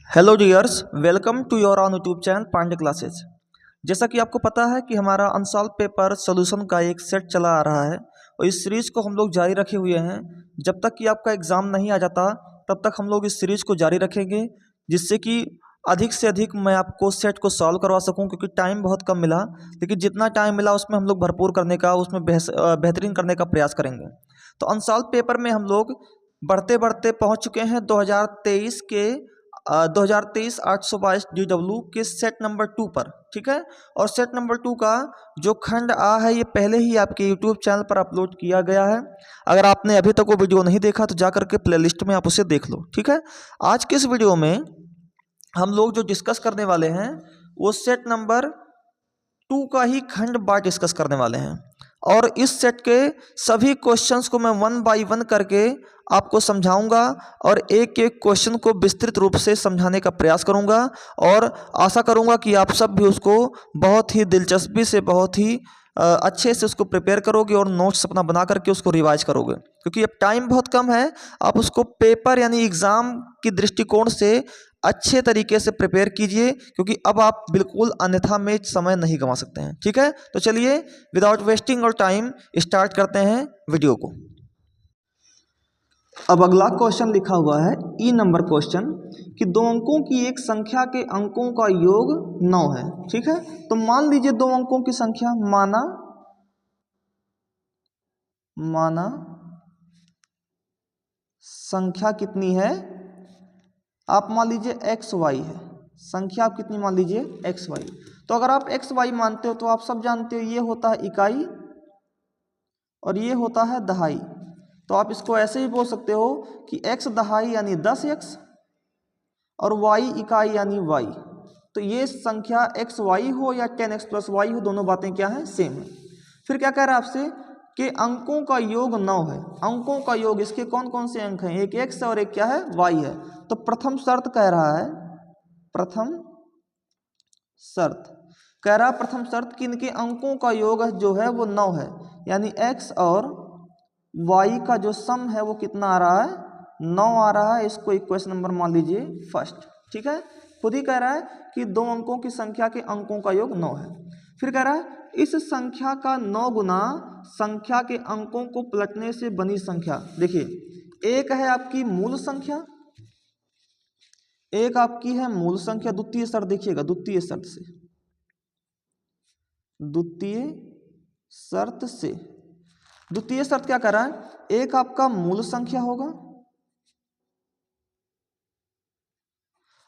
Hello dears, welcome to your on YouTube channel Pandey classes. जैसा कि आपको पता है कि हमारा अनसॉल्व पेपर सोल्यूशन का एक सेट चला आ रहा है और इस सीरीज़ को हम लोग जारी रखे हुए हैं। जब तक कि आपका एग्ज़ाम नहीं आ जाता तब तक हम लोग इस सीरीज़ को जारी रखेंगे, जिससे कि अधिक से अधिक मैं आपको सेट को सॉल्व करवा सकूं, क्योंकि टाइम बहुत कम मिला। लेकिन जितना टाइम मिला उसमें हम लोग भरपूर करने का, उसमें बेहतरीन करने का प्रयास करेंगे। तो अनसॉल्व पेपर में हम लोग बढ़ते बढ़ते पहुंच चुके हैं 2023 के 2023 822 DW के सेट नंबर 2 पर। ठीक है, और सेट नंबर 2 का जो खंड आ है ये पहले ही आपके यूट्यूब चैनल पर अपलोड किया गया है। अगर आपने अभी तक वो वीडियो नहीं देखा तो जा करके प्लेलिस्ट में आप उसे देख लो। ठीक है, आज के इस वीडियो में हम लोग जो डिस्कस करने वाले हैं वो सेट नंबर 2 का ही खंड बार डिस्कस करने वाले हैं, और इस सेट के सभी क्वेश्चंस को मैं 1 बाय 1 करके आपको समझाऊंगा और एक एक क्वेश्चन को विस्तृत रूप से समझाने का प्रयास करूंगा, और आशा करूंगा कि आप सब भी उसको बहुत ही दिलचस्पी से, बहुत ही अच्छे से उसको प्रिपेयर करोगे और नोट्स अपना बना करके उसको रिवाइज करोगे, क्योंकि अब टाइम बहुत कम है। आप उसको पेपर यानी एग्ज़ाम की दृष्टिकोण से अच्छे तरीके से प्रिपेयर कीजिए, क्योंकि अब आप बिल्कुल अन्यथा में समय नहीं गंवा सकते हैं। ठीक है, तो चलिए विदाउट वेस्टिंग और टाइम स्टार्ट करते हैं वीडियो को। अब अगला क्वेश्चन लिखा हुआ है ई नंबर क्वेश्चन कि दो अंकों की एक संख्या के अंकों का योग 9 है। ठीक है, तो मान लीजिए दो अंकों की संख्या, माना संख्या कितनी है, आप मान लीजिए एक्स वाई है। संख्या आप कितनी मान लीजिए, एक्स वाई। तो अगर आप एक्स वाई मानते हो तो आप सब जानते हो ये होता है इकाई और ये होता है दहाई। तो आप इसको ऐसे ही बोल सकते हो कि एक्स दहाई यानी 10x और वाई इकाई यानी वाई। तो ये संख्या एक्स वाई हो या 10x प्लस वाई हो, दोनों बातें क्या है, सेम है। फिर क्या कह रहा है आपसे कि अंकों का योग 9 है। अंकों का योग, इसके कौन कौन से अंक हैं, एक एक्स और एक क्या है, वाई है। तो प्रथम शर्त कह रहा है, प्रथम शर्त कह रहा है, प्रथम शर्त कि इनके अंकों का योग जो है वो 9 है, यानी एक्स और वाई का जो सम है वो कितना आ रहा है, 9 आ रहा है। इसको इक्वेशन नंबर मान लीजिए फर्स्ट। ठीक है, खुद ही कह रहा है कि दो अंकों की संख्या के अंकों का योग 9 है। फिर कह रहा है इस संख्या का 9 गुना संख्या के अंकों को पलटने से बनी संख्या। देखिए, एक है आपकी मूल संख्या, एक आपकी है मूल संख्या। द्वितीय शर्त देखिएगा, द्वितीय शर्त से, द्वितीय शर्त से, द्वितीय शर्त क्या कर रहा है, एक आपका मूल संख्या होगा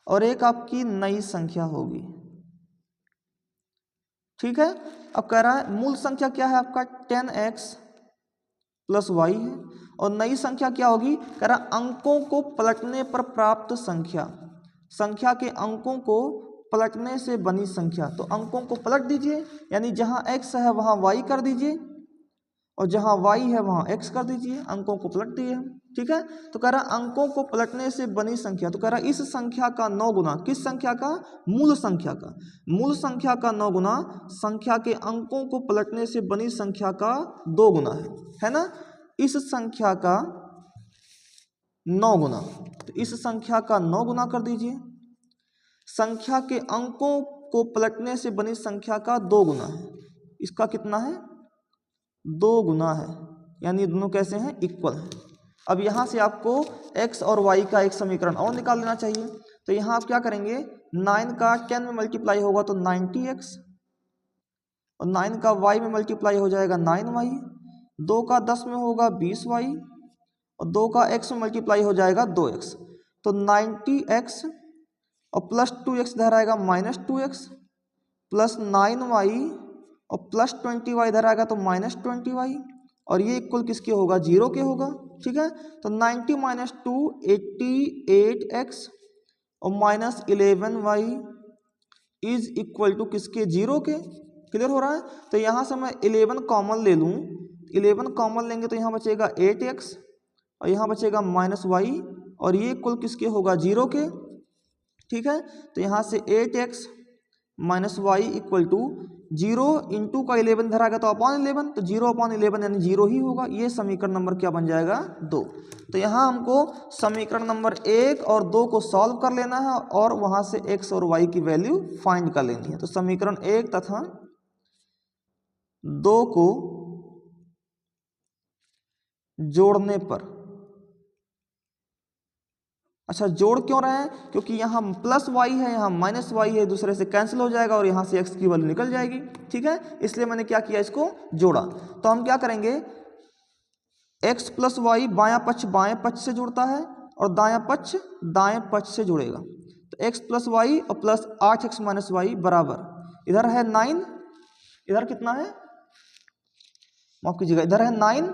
और एक आपकी नई संख्या होगी। ठीक है, अब कह रहा है मूल संख्या क्या है आपका 10x प्लस वाई है, और नई संख्या क्या होगी, कह रहा अंकों को पलटने पर प्राप्त संख्या, संख्या के अंकों को पलटने से बनी संख्या। तो अंकों को पलट दीजिए, यानी जहां x है वहां y कर दीजिए और जहां y है वहां x कर दीजिए, अंकों को पलट दिए हम। ठीक है, तो कह रहा अंकों को पलटने से बनी संख्या। तो कह रहा इस संख्या का 9 गुना, किस संख्या का, मूल संख्या का, मूल संख्या का 9 गुना संख्या के अंकों को पलटने से बनी संख्या का 2 गुना है ना। इस संख्या का 9 गुना, तो इस संख्या का 9 गुना कर दीजिए, संख्या के अंकों को पलटने से बनी संख्या का 2 गुना है, इसका कितना है, 2 गुना है, यानी दोनों कैसे हैं, इक्वल हैं। अब यहाँ से आपको x और y का एक समीकरण और निकाल लेना चाहिए। तो यहाँ आप क्या करेंगे, 9 का 10 में मल्टीप्लाई होगा तो 90x, और 9 का y में मल्टीप्लाई हो जाएगा 9y, 2 का 10 में होगा 20y, और 2 का x में मल्टीप्लाई हो जाएगा 2x। तो 90x और प्लस 2x इधर आएगा -2x, प्लस 9y और प्लस 20y इधर आएगा तो -20y, और ये इक्वल किसके होगा, 0 के होगा। ठीक है, तो 90 माइनस 2 88x और -11y इज इक्वल टू किसके, 0 के। क्लियर हो रहा है। तो यहाँ से मैं 11 कॉमन ले लूँ, 11 कॉमन लेंगे तो यहाँ बचेगा 8x और यहाँ बचेगा -y, और ये इक्वल किसके होगा, 0 के। ठीक है, तो यहाँ से 8x minus y equal to 0 into का 11 धरा गया तो अपॉन 11, तो 0 अपॉन 11 यानी 0 ही होगा। ये समीकरण नंबर क्या बन जाएगा 2। तो यहाँ हमको समीकरण नंबर 1 और 2 को सॉल्व कर लेना है और वहाँ से x और y की वैल्यू फाइंड कर लेनी है। तो समीकरण 1 तथा 2 को जोड़ने पर, अच्छा जोड़ क्यों रहे हैं, क्योंकि यहाँ प्लस वाई है, यहाँ माइनस वाई है, दूसरे से कैंसिल हो जाएगा और यहाँ से एक्स की वैल्यू निकल जाएगी। ठीक है, इसलिए मैंने क्या किया, इसको जोड़ा। तो हम क्या करेंगे, एक्स प्लस वाई बायां पक्ष बाएं पक्ष से जुड़ता है और दायां पक्ष दाएं पक्ष से जुड़ेगा। तो एक्स प्लस वाई और प्लस 8x माइनस वाई बराबर, इधर है 9, इधर कितना है, माफ कीजिएगा, इधर है 9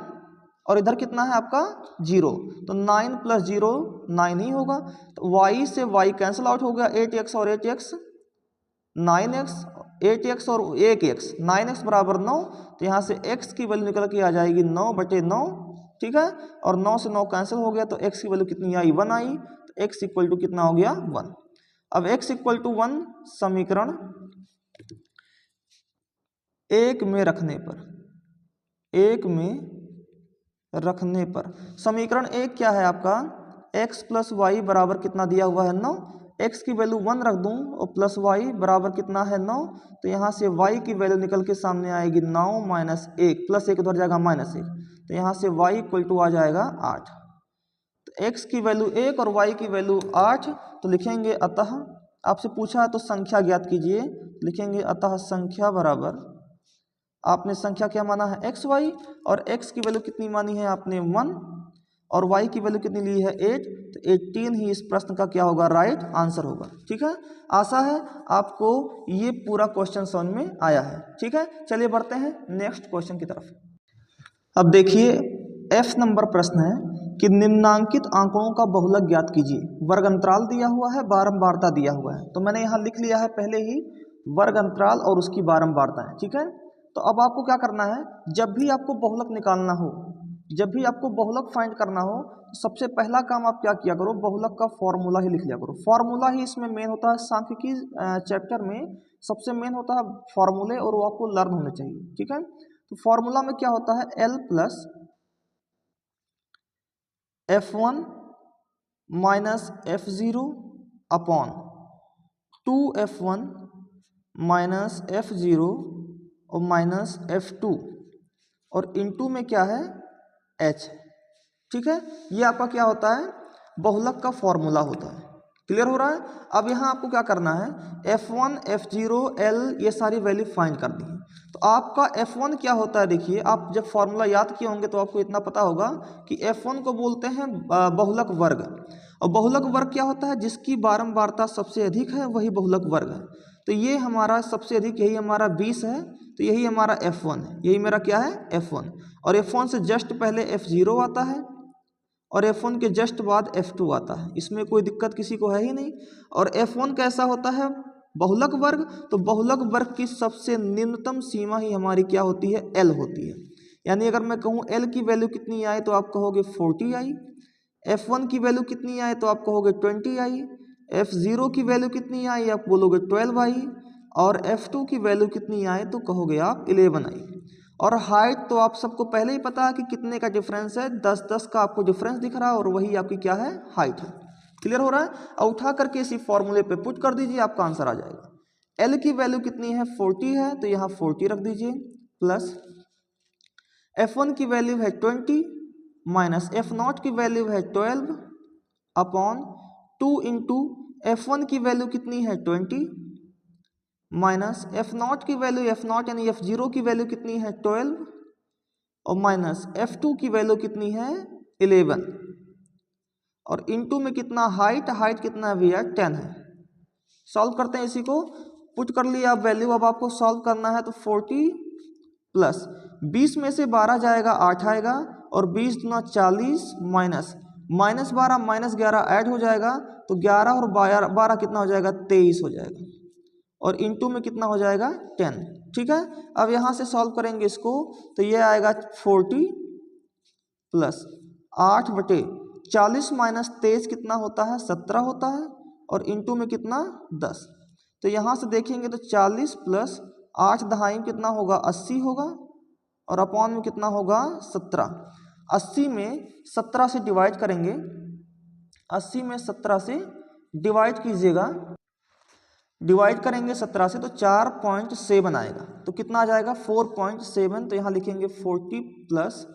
और इधर कितना है आपका 0। तो 9 प्लस 0 9 ही होगा। तो y से y कैंसिल आउट हो गया, 8x और 8x 9x, 8x और 1x 9x बराबर 9। तो यहाँ से x की वैल्यू निकल के आ जाएगी 9/9। ठीक है, और 9 से 9 कैंसिल हो गया तो x की वैल्यू कितनी आई, 1 आई। तो x इक्वल टू कितना हो गया 1। अब x इक्वल टू 1 समीकरण 1 में रखने पर, 1 में रखने पर समीकरण 1 क्या है आपका, x प्लस वाई बराबर कितना दिया हुआ है 9, x की वैल्यू 1 रख दूं और प्लस वाई बराबर कितना है 9। तो यहाँ से y की वैल्यू निकल के सामने आएगी 9 माइनस 1, प्लस 1 उधर जाएगा माइनस 1। तो यहाँ से y इक्वल टू आ जाएगा 8। तो x की वैल्यू 1 और y की वैल्यू 8। तो लिखेंगे अतः, आपसे पूछा है तो संख्या ज्ञात कीजिए, लिखेंगे अतः संख्या बराबर, आपने संख्या क्या माना है एक्स वाई, और x की वैल्यू कितनी मानी है आपने 1 और y की वैल्यू कितनी ली है 8। तो 18 ही इस प्रश्न का क्या होगा, राइट आंसर होगा। ठीक है, आशा है आपको ये पूरा क्वेश्चन समझ में आया है। ठीक है, चलिए बढ़ते हैं नेक्स्ट क्वेश्चन की तरफ। अब देखिए F नंबर प्रश्न है कि निम्नांकित आंकड़ों का बहुलक ज्ञात कीजिए। वर्ग अंतराल दिया हुआ है, बारंबारता दिया हुआ है। तो मैंने यहाँ लिख लिया है पहले ही वर्ग अंतराल और उसकी बारंबारता है। ठीक है, तो अब आपको क्या करना है, जब भी आपको बहुलक निकालना हो, जब भी आपको बहुलक फाइंड करना हो, तो सबसे पहला काम आप क्या किया करो, बहुलक का फॉर्मूला ही लिख लिया करो। फॉर्मूला ही इसमें मेन होता है, सांख्यिकी चैप्टर में सबसे मेन होता है फॉर्मूले, और वो आपको लर्न होने चाहिए। ठीक है, तो फॉर्मूला में क्या होता है, L plus F1 minus F0 upon 2F1 minus F0 और माइनस F2 और इनटू में क्या है H। ठीक है, ये आपका क्या होता है, बहुलक का फॉर्मूला होता है। क्लियर हो रहा है। अब यहाँ आपको क्या करना है, F1 F0 L ये सारी वैल्यू फाइंड करनी है। तो आपका F1 क्या होता है, देखिए आप जब फॉर्मूला याद किए होंगे तो आपको इतना पता होगा कि F1 को बोलते हैं बहुलक वर्ग। और बहुलक वर्ग क्या होता है, जिसकी बारंबारता सबसे अधिक है वही बहुलक वर्ग है। तो ये हमारा सबसे अधिक, यही हमारा 20 है, तो यही हमारा F1 है, यही मेरा क्या है F1। और F1 से जस्ट पहले F0 आता है और F1 के जस्ट बाद F2 आता है, इसमें कोई दिक्कत किसी को है ही नहीं। और F1 कैसा होता है, बहुलक वर्ग। तो बहुलक वर्ग की सबसे निम्नतम सीमा ही हमारी क्या होती है, L होती है। यानी अगर मैं कहूँ L की वैल्यू कितनी आए तो आप कहोगे 40 आई, F1 की वैल्यू कितनी आए तो आप कहोगे 20 आई, F0 की वैल्यू कितनी आई आप बोलोगे 12 आई, और F2 की वैल्यू कितनी आए तो कहोगे आप 11 आई। और हाइट तो आप सबको पहले ही पता है कि कितने का डिफरेंस है, 10-10 का आपको डिफरेंस दिख रहा है, और वही आपकी क्या है, हाइट है। क्लियर हो रहा है। और उठा करके इसी फॉर्मूले पे पुट कर दीजिए, आपका आंसर आ जाएगा। L की वैल्यू कितनी है 40 है, तो यहाँ 40 रख दीजिए, प्लस F1 की वैल्यू है 20 माइनस F0 की वैल्यू है 12 अपॉन 2 इंटू F1 की वैल्यू कितनी है 20 माइनस F0 की वैल्यू, F0 यानी F0 की वैल्यू कितनी है 12 और माइनस F2 की वैल्यू कितनी है 11, और इनटू में कितना हाइट, हाइट कितना है भैया 10 है। सॉल्व करते हैं, इसी को पुट कर लिया आप वैल्यू। अब आपको सॉल्व करना है तो 40 प्लस 20 में से 12 जाएगा 8 आएगा, और 20 दूना 40 माइनस -12 -11 ऐड हो जाएगा, तो 11 और 12 कितना हो जाएगा 23 हो जाएगा, और इनटू में कितना हो जाएगा 10। ठीक है, अब यहाँ से सॉल्व करेंगे इसको, तो ये आएगा 40 प्लस 8/40 माइनस 23 कितना होता है 17 होता है, और इनटू में कितना 10। तो यहाँ से देखेंगे तो 40 प्लस 8 दहाई कितना होगा 80 होगा, और अपॉन में कितना होगा 17। 80 में 17 से डिवाइड करेंगे, 80 में 17 से डिवाइड कीजिएगा, डिवाइड करेंगे 17 से तो 4.7 आएगा। तो कितना आ जाएगा 4.7। तो यहाँ लिखेंगे 40 प्लस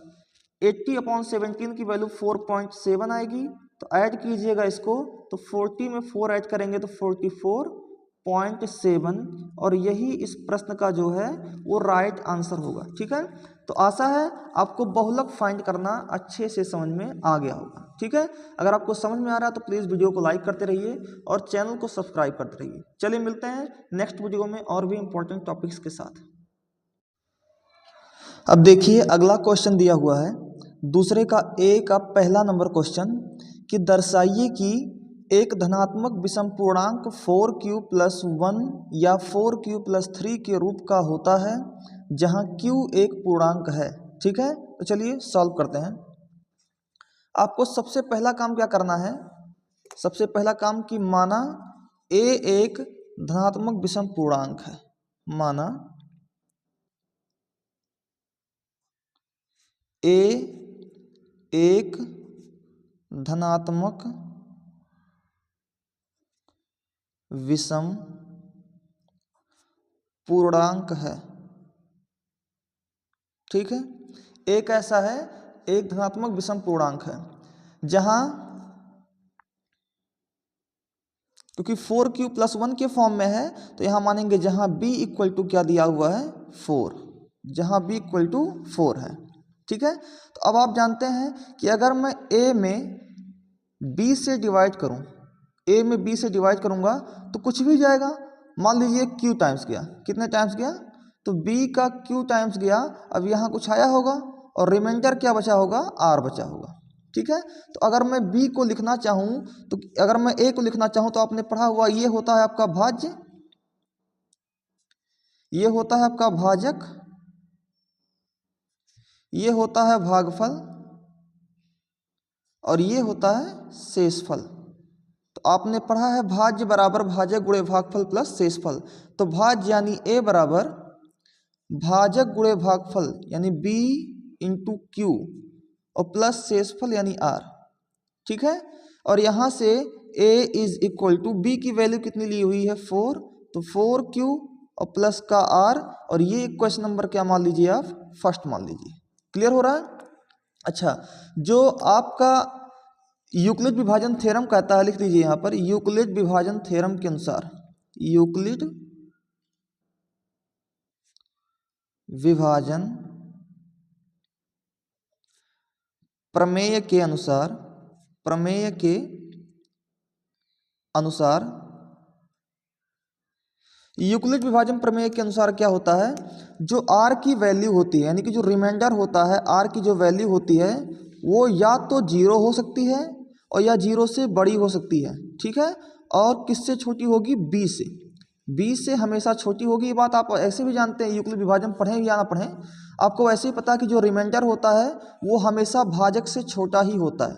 80/17 की वैल्यू 4.7 आएगी। तो ऐड कीजिएगा इसको, तो 40 में 4 ऐड करेंगे तो 44.7, और यही इस प्रश्न का जो है वो राइट आंसर होगा। ठीक है, तो आशा है आपको बहुलक फाइंड करना अच्छे से समझ में आ गया होगा। ठीक है, अगर आपको समझ में आ रहा है तो प्लीज़ वीडियो को लाइक करते रहिए और चैनल को सब्सक्राइब करते रहिए। चलिए मिलते हैं नेक्स्ट वीडियो में और भी इंपॉर्टेंट टॉपिक्स के साथ। अब देखिए अगला क्वेश्चन दिया हुआ है दूसरे का ए का पहला नंबर क्वेश्चन कि दर्शाइए कि एक धनात्मक विषम पूर्णांक 4q + 1 या 4q + 3 के रूप का होता है जहां q एक पूर्णांक है। ठीक है, तो चलिए सॉल्व करते हैं। आपको सबसे पहला काम क्या करना है, सबसे पहला काम कि माना a एक धनात्मक विषम पूर्णांक है, माना a एक धनात्मक विषम पूर्णांक है। ठीक है, एक ऐसा है एक धनात्मक विषम पूर्णांक है जहां क्योंकि 4q + 1 के फॉर्म में है तो यहां मानेंगे जहां b = क्या दिया हुआ है 4, जहां b = 4 है। ठीक है, तो अब आप जानते हैं कि अगर मैं a में b से डिवाइड करूं, a में b से डिवाइड करूंगा तो कुछ भी जाएगा। मान लीजिए q टाइम्स गया, कितने टाइम्स गया तो b का q टाइम्स गया। अब यहाँ कुछ आया होगा और रिमाइंडर क्या बचा होगा r बचा होगा। ठीक है, तो अगर मैं b को लिखना चाहूँ तो अगर मैं a को लिखना चाहूँ तो आपने पढ़ा हुआ ये होता है आपका भाज्य, ये होता है आपका भाजक, ये होता है भागफल और ये होता है शेषफल। तो आपने पढ़ा है भाज्य बराबर भाजक गुणे भागफल प्लस शेषफल। तो भाज्य यानी a बराबर भाजक गुणे भागफल यानी b × q और प्लस शेषफल यानी r। ठीक है, और यहाँ से a = b की वैल्यू कितनी ली हुई है 4, तो 4q और प्लस का r, और ये क्वेश्चन नंबर क्या मान लीजिए आप फर्स्ट मान लीजिए। क्लियर हो रहा है। अच्छा, जो आपका यूक्लिड विभाजन थ्योरम कहता है, लिख लीजिए यहाँ पर यूक्लिड विभाजन थ्योरम के अनुसार, यूक्लिड विभाजन प्रमेय के अनुसार, प्रमेय के अनुसार यूक्लिड विभाजन प्रमेय के अनुसार क्या होता है, जो r की वैल्यू होती है यानी कि जो रिमाइंडर होता है r की जो वैल्यू होती है वो या तो 0 हो सकती है और या 0 से बड़ी हो सकती है। ठीक है, और किससे छोटी होगी b से, b से हमेशा छोटी होगी। ये बात आप ऐसे भी जानते हैं, यूक्लिड विभाजन पढ़ें या ना पढ़ें आपको वैसे ही पता कि जो रिमाइंडर होता है वो हमेशा भाजक से छोटा ही होता है।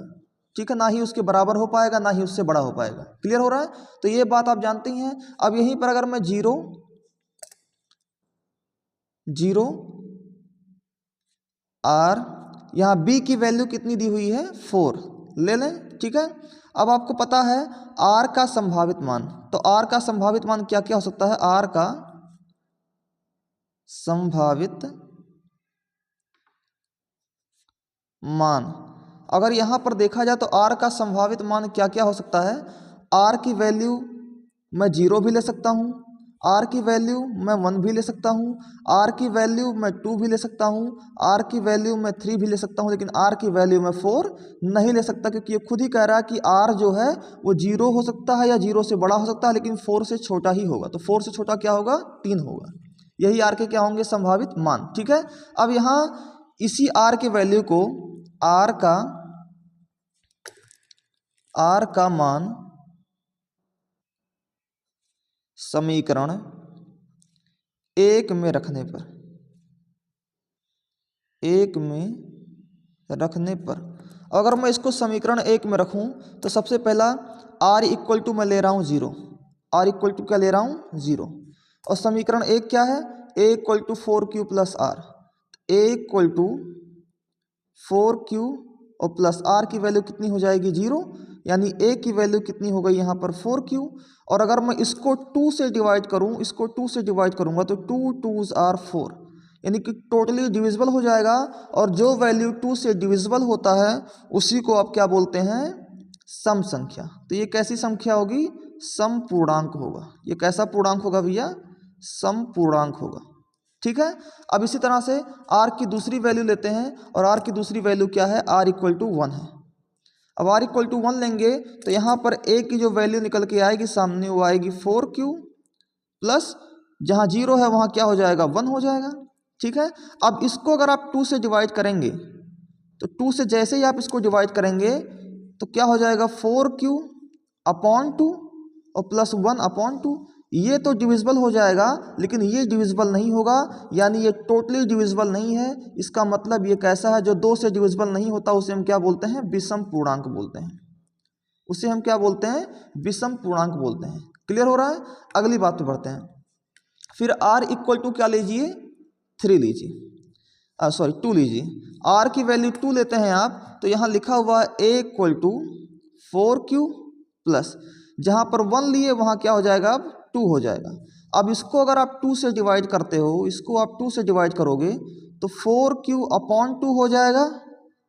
ठीक है, ना ही उसके बराबर हो पाएगा ना ही उससे बड़ा हो पाएगा। क्लियर हो रहा है, तो ये बात आप जानते ही हैं। अब यहीं पर अगर मैं 0 r, यहाँ b की वैल्यू कितनी दी हुई है 4 ले लें। ठीक है, अब आपको पता है r का संभावित मान, तो r का संभावित मान क्या क्या हो सकता है, r का संभावित मान अगर यहाँ पर देखा जाए तो r का संभावित मान क्या क्या हो सकता है। r की वैल्यू मैं 0 भी ले सकता हूँ, r की वैल्यू मैं 1 भी ले सकता हूँ, r की वैल्यू मैं 2 भी ले सकता हूँ, r की वैल्यू मैं 3 भी ले सकता हूँ, लेकिन r की वैल्यू मैं 4 नहीं ले सकता, क्योंकि ये खुद ही कह रहा है कि r जो है वो 0 हो सकता है या 0 से बड़ा हो सकता है, लेकिन 4 से छोटा ही होगा। तो 4 से छोटा क्या होगा 3 होगा। यही r के क्या होंगे संभावित मान। ठीक है, अब यहाँ इसी r के वैल्यू को r का मान समीकरण 1 में रखने पर, 1 में रखने पर अगर मैं इसको समीकरण 1 में रखूं तो सबसे पहला r = मैं ले रहा हूं 0, आर इक्वल टू क्या ले रहा हूँ 0। और समीकरण एक क्या है, A equal to 4q plus R. A equal to 4q और प्लस आर की वैल्यू कितनी हो जाएगी 0, यानी ए की वैल्यू कितनी हो गई यहाँ पर 4q। और अगर मैं इसको 2 से डिवाइड करूँ, इसको 2 से डिवाइड करूँगा तो 2 2s आर 4, यानी कि टोटली डिविजिबल हो जाएगा। और जो वैल्यू 2 से डिविजिबल होता है उसी को आप क्या बोलते हैं, सम संख्या। तो ये कैसी संख्या होगी, सम पूर्णांक होगा। ये कैसा पूर्णांक होगा भैया, सम पूर्णांक होगा। ठीक है। अब इसी तरह से r की दूसरी वैल्यू लेते हैं, और r की दूसरी वैल्यू क्या है, r इक्वल टू 1 है। अब r इक्वल टू 1 लेंगे तो यहाँ पर a की जो वैल्यू निकल के आएगी सामने, वो आएगी 4q प्लस जहाँ 0 है वहाँ क्या हो जाएगा 1 हो जाएगा। ठीक है। अब इसको अगर आप 2 से डिवाइड करेंगे तो 2 से जैसे ही आप इसको डिवाइड करेंगे तो क्या हो जाएगा 4q अपॉन 2 और प्लस 1 अपॉन 2। ये तो डिविजिबल हो जाएगा, लेकिन ये डिविजिबल नहीं होगा, यानी ये टोटली डिविजिबल नहीं है। इसका मतलब ये कैसा है, जो 2 से डिविजिबल नहीं होता उसे हम क्या बोलते हैं, विषम पूर्णांक बोलते हैं। उसे हम क्या बोलते हैं, विषम पूर्णांक बोलते हैं। क्लियर हो रहा है। अगली बात पे बढ़ते हैं। फिर r इक्वल टू क्या लीजिए 3 लीजिए, सॉरी 2 लीजिए। r की वैल्यू 2 लेते हैं आप, तो यहाँ लिखा हुआ है a equal to 4q plus जहाँ पर 1 लिए वहाँ क्या हो जाएगा, अब 2 हो जाएगा। अब इसको अगर आप 2 से डिवाइड करते हो, इसको आप 2 से डिवाइड करोगे तो 4q अपॉन 2 हो जाएगा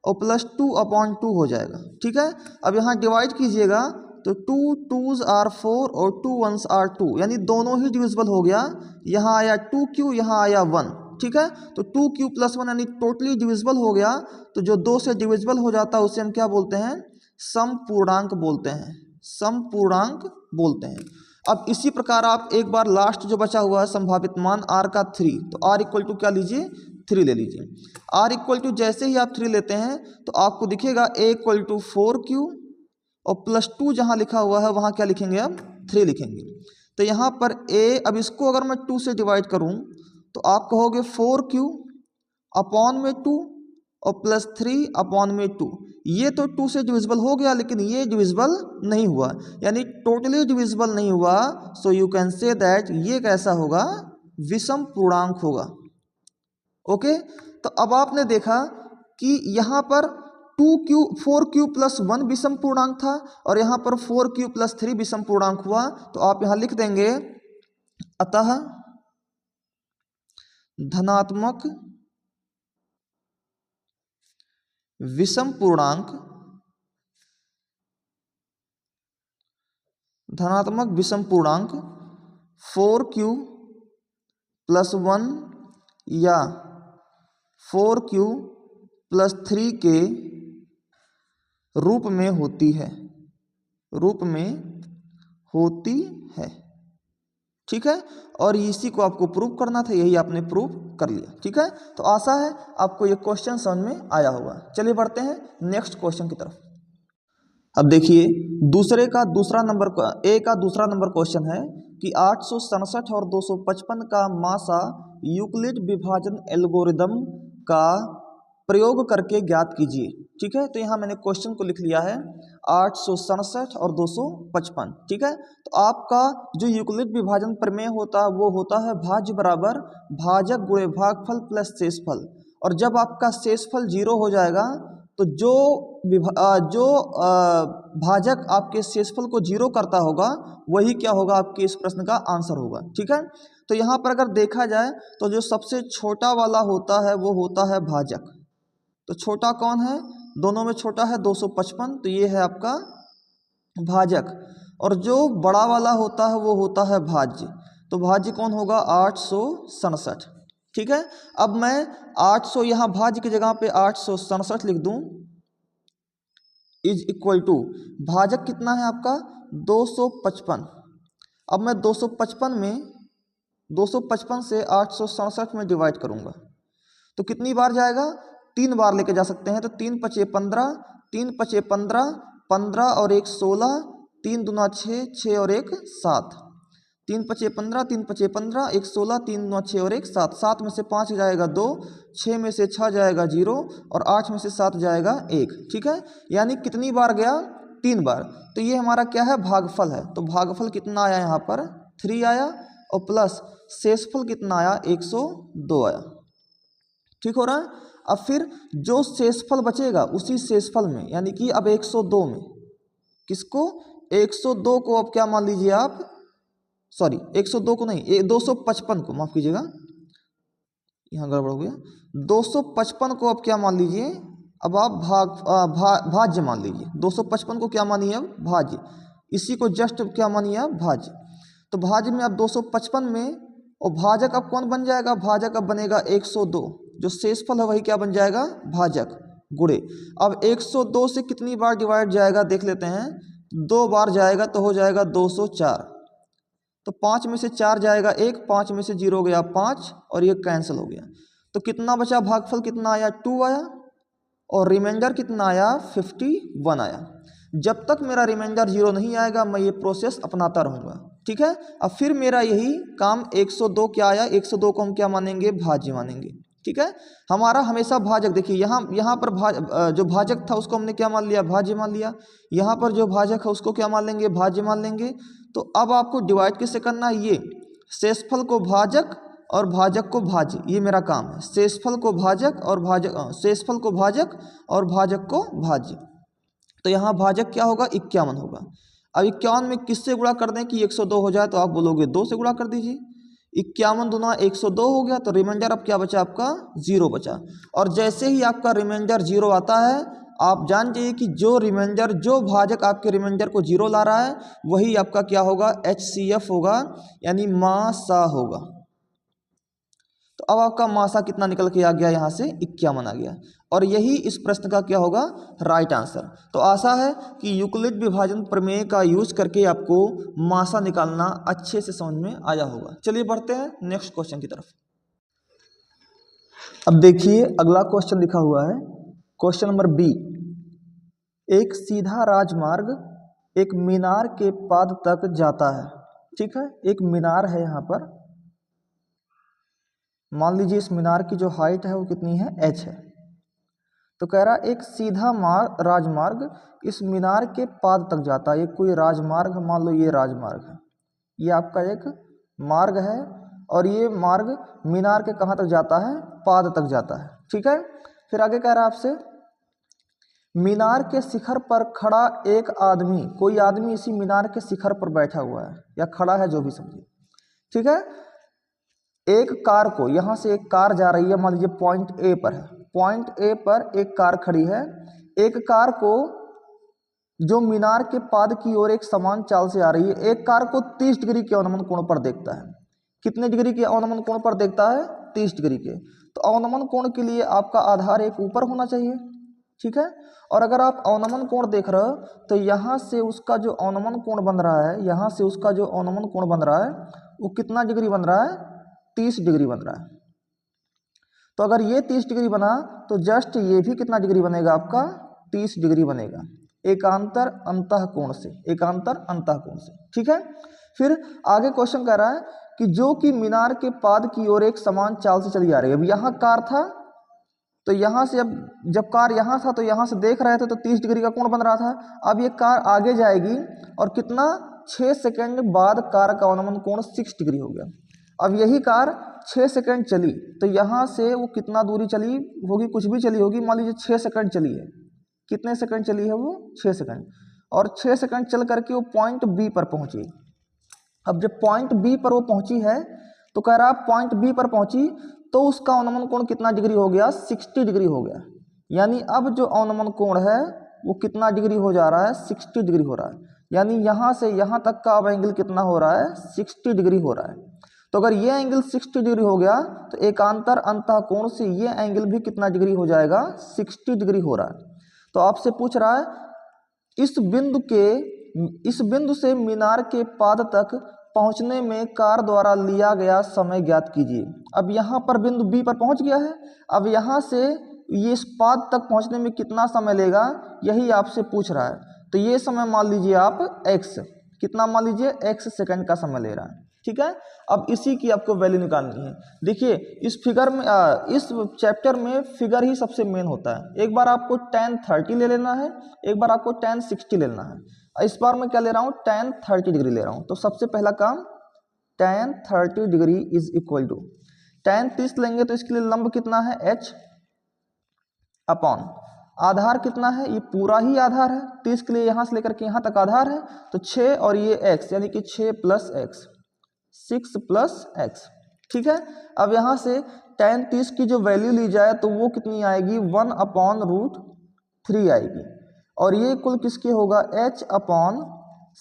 और प्लस 2 अपॉन 2 हो जाएगा। ठीक है। अब यहाँ डिवाइड कीजिएगा तो 2 2s आर 4 और 2 1s आर 2, यानी दोनों ही डिविजिबल हो गया। यहाँ आया 2q, यहाँ आया 1। ठीक है। तो 2q प्लस 1 यानी टोटली डिविजिबल हो गया। तो जो 2 से डिविजिबल हो जाता है उसे हम क्या बोलते हैं, सम पूर्णांक बोलते हैं, सम पूर्णांक बोलते हैं। अब इसी प्रकार आप एक बार लास्ट जो बचा हुआ है संभावित मान r का 3, तो r इक्वल टू क्या लीजिए 3 ले लीजिए। r इक्वल टू जैसे ही आप 3 लेते हैं तो आपको दिखेगा a इक्वल टू 4q और प्लस 2 जहाँ लिखा हुआ है वहाँ क्या लिखेंगे, अब 3 लिखेंगे। तो यहाँ पर a, अब इसको अगर मैं 2 से डिवाइड करूँ तो आप कहोगे 4q अपॉन में 2 और प्लस 3 अपॉन में 2। ये तो 2 से डिविजिबल हो गया, लेकिन ये डिविजिबल नहीं हुआ, यानी टोटली डिविजिबल नहीं हुआ। So you can say that ये कैसा होगा, विषम पूर्णांक होगा। ओके। तो अब आपने देखा कि यहाँ पर 4q प्लस 1 विषम पूर्णांक था और यहाँ पर 4q प्लस 3 विषम पूर्णांक हुआ। तो आप यहाँ लिख देंगे अतः धनात्मक विषम पूर्णांक, धनात्मक विषम पूर्णांक 4q प्लस 1 या 4q प्लस 3 के रूप में होती है, रूप में होती है। ठीक है। और इसी को आपको प्रूव करना था, यही आपने प्रूव कर लिया। ठीक है। तो आशा है आपको ये क्वेश्चन समझ में आया होगा। चलिए बढ़ते हैं नेक्स्ट क्वेश्चन की तरफ। अब देखिए दूसरे का दूसरा नंबर, ए का दूसरा नंबर क्वेश्चन है कि 867 और 255 का मासा यूक्लिड विभाजन एल्गोरिदम का प्रयोग करके ज्ञात कीजिए। ठीक है। तो यहाँ मैंने क्वेश्चन को लिख लिया है 867 और 255। ठीक है। तो आपका जो यूक्लिड विभाजन प्रमेय होता है वो होता है भाज्य बराबर भाजक गुणे भागफल प्लस शेषफल। और जब आपका शेषफल 0 हो जाएगा तो जो भाजक आपके शेषफल को 0 करता होगा वही क्या होगा, आपके इस प्रश्न का आंसर होगा। ठीक है। तो यहाँ पर अगर देखा जाए तो जो सबसे छोटा वाला होता है वो होता है भाजक। तो छोटा कौन है, दोनों में छोटा है 255, तो ये है आपका भाजक। और जो बड़ा वाला होता है वो होता है भाज्य। तो भाज्य कौन होगा, 867। ठीक है। अब मैं 800 यहाँ भाज्य की जगह पे 867 लिख दूं, इज इक्वल टू भाजक कितना है आपका 255। अब मैं 255 से 867 में डिवाइड करूंगा तो कितनी बार जाएगा, 3 बार लेके जा सकते हैं। तो 3 पचे 15, 3 पचे 15, 15 और 1 16, 3 दूना 6, 6 और 1 7, 3 पचे 15, 3 पचे 15, 1 16, 3 दूना 6 और 1 7, 7 में से 5 जाएगा 2, 6 में से 6 जाएगा 0 और 8 में से 7 जाएगा 1। ठीक है। यानी कितनी बार गया, 3 बार, तो ये हमारा क्या है, भागफल है। तो भागफल कितना आया यहाँ पर 3 आया, और प्लस शेषफल कितना आया 102 आया। ठीक हो रहा है। अब फिर जो शेषफल बचेगा उसी शेषफल में, यानी कि अब 102 में किसको, 102 को अब क्या मान लीजिए आप, सॉरी 102 को नहीं, 255 को, माफ कीजिएगा यहाँ गड़बड़ हो गया, 255 को अब क्या मान लीजिए, अब आप भाज्य मान लीजिए। 255 को क्या मानिए अब, भाज्य। इसी को जस्ट क्या मानिए आप, भाज्य। तो भाज्य में अब 255 में, और भाजक अब कौन बन जाएगा, भाजक अब बनेगा 102। जो शेषफल है वही क्या बन जाएगा, भाजक गुणे। अब 102 से कितनी बार डिवाइड जाएगा देख लेते हैं, 2 बार जाएगा तो हो जाएगा 204। तो 5 में से 4 जाएगा 1, 5 में से 0 गया 5, और ये कैंसिल हो गया। तो कितना बचा, भागफल कितना आया 2 आया, और रिमाइंडर कितना आया 51 आया। जब तक मेरा रिमाइंडर 0 नहीं आएगा मैं ये प्रोसेस अपनाता रहूँगा। ठीक है। अब फिर मेरा यही काम 102 क्या आया, 102 को हम क्या मानेंगे, भाज्य मानेंगे। ठीक है। हमारा हमेशा भाजक, देखिए यहाँ पर जो भाजक था उसको हमने क्या मान लिया, भाज्य मान लिया। यहाँ पर जो भाजक है उसको क्या मान लेंगे, भाज्य मान लेंगे। तो अब आपको डिवाइड किससे करना है, ये शेषफल को भाजक और भाजक को भाज्य, ये मेरा काम है। शेषफल को भाजक और शेषफल को भाजक और भाजक को भाज्य। तो यहाँ भाजक क्या होगा, 51 होगा। अब 51 में किससे गुणा कर दें कि 102 हो जाए, तो आप बोलोगे 2 से गुणा कर दीजिए। 51 दूना 102 हो गया, तो रिमाइंडर अब क्या बचा आपका, 0 बचा। और जैसे ही आपका रिमाइंडर 0 आता है, आप जान जाइए कि जो रिमाइंडर, जो भाजक आपके रिमाइंडर को 0 ला रहा है वही आपका क्या होगा, HCF होगा, यानी मासा होगा। तो अब आपका मासा कितना निकल के आ गया, यहाँ से 51 आ गया। और यही इस प्रश्न का क्या होगा, राइट आंसर। तो आशा है कि यूक्लिड विभाजन प्रमेय का यूज करके आपको मासा निकालना अच्छे से समझ में आया होगा। चलिए बढ़ते हैं नेक्स्ट क्वेश्चन की तरफ। अब देखिए अगला क्वेश्चन लिखा हुआ है, क्वेश्चन नंबर बी। एक सीधा राजमार्ग एक मीनार के पाद तक जाता है। ठीक है, एक मीनार है यहाँ पर, मान लीजिए इस मीनार की जो हाइट है वो कितनी है, h है। तो कह रहा एक सीधा राजमार्ग इस मीनार के पाद तक जाता है। ये कोई राजमार्ग, मान लो ये राजमार्ग है, ये आपका एक मार्ग है, और ये मार्ग मीनार के कहाँ तक जाता है, पाद तक जाता है। ठीक है। फिर आगे कह रहा है आपसे, मीनार के शिखर पर खड़ा एक आदमी, कोई आदमी इसी मीनार के शिखर पर बैठा हुआ है या खड़ा है, जो भी समझिए। ठीक है। एक कार को, यहां से एक कार जा रही है, मान लीजिए पॉइंट ए पर है, पॉइंट ए पर एक कार खड़ी है। एक कार को जो मीनार के पाद की ओर एक समान चाल से आ रही है, एक कार को 30 डिग्री के अवनमन कोण पर देखता है। कितने डिग्री के अवनमन कोण पर देखता है, 30 डिग्री के। तो अवनमन कोण के लिए आपका आधार एक ऊपर होना चाहिए। ठीक है। और अगर आप अवनमन कोण देख रहे हो तो यहाँ से उसका जो अवनमन कोण बन रहा है, यहाँ से उसका जो अवनमन कोण बन रहा है वो कितना डिग्री बन रहा है, 30 डिग्री बन रहा है। तो अगर ये 30 डिग्री बना तो जस्ट ये भी कितना डिग्री बनेगा आपका, 30 डिग्री बनेगा, एकांतर अंतःकोण से, एकांतर अंतःकोण से। ठीक है। फिर आगे क्वेश्चन कह रहा है कि जो कि मीनार के पाद की ओर एक समान चाल से चली आ रही है। अब यहाँ कार था, तो यहाँ से अब जब कार यहाँ था तो यहाँ से देख रहे थे तो 30 डिग्री का कोण बन रहा था। अब ये कार आगे जाएगी और कितना, 6 सेकंड बाद कार का अवनमन कोण 6 डिग्री हो गया। अब यही कार 6 सेकंड चली, तो यहाँ से वो कितना दूरी चली होगी, कुछ भी चली होगी, मान लीजिए 6 सेकंड चली है। कितने सेकंड चली है वो, 6 सेकंड। और 6 सेकंड चल करके वो पॉइंट बी पर पहुंची। अब जब पॉइंट बी पर वो पहुंची है तो कह रहा है पॉइंट बी पर पहुंची तो उसका अवनमन कोण कितना डिग्री हो गया, 60 डिग्री हो गया। यानी अब जो अवनमन कोण है वो कितना डिग्री हो जा रहा है, 60 डिग्री हो रहा है। यानी यहाँ से यहाँ तक का अब एंगल कितना हो रहा है, 60 डिग्री हो रहा है। तो अगर ये एंगल 60 डिग्री हो गया तो एकांतर अंतःकोण से ये एंगल भी कितना डिग्री हो जाएगा, 60 डिग्री हो रहा है। तो आपसे पूछ रहा है इस बिंदु से मीनार के पाद तक पहुंचने में कार द्वारा लिया गया समय ज्ञात कीजिए। अब यहाँ पर बिंदु बी पर पहुंच गया है, अब यहाँ से ये इस पाद तक पहुंचने में कितना समय लेगा, यही आपसे पूछ रहा है। तो ये समय मान लीजिए आप x, कितना मान लीजिए, x सेकंड का समय ले रहा है। ठीक है। अब इसी की आपको वैल्यू निकालनी है। देखिए इस फिगर में इस चैप्टर में फिगर ही सबसे मेन होता है। एक बार आपको tan 30 ले लेना है, एक बार आपको tan 60 ले लेना है। इस बार मैं क्या ले रहा हूँ, tan 30 डिग्री ले रहा हूँ। तो सबसे पहला काम tan 30 degree is equal to tan 30 लेंगे तो इसके लिए लंब कितना है h अपॉन आधार कितना है, ये पूरा ही आधार है 30 के लिए, यहाँ से लेकर के यहाँ तक आधार है तो 6 और ये x यानी कि 6 प्लस एक्स 6 प्लस एक्स। ठीक है। अब यहाँ से tan 30 की जो वैल्यू ली जाए तो वो कितनी आएगी 1 अपॉन रूट 3 आएगी और ये कुल किसके होगा h अपॉन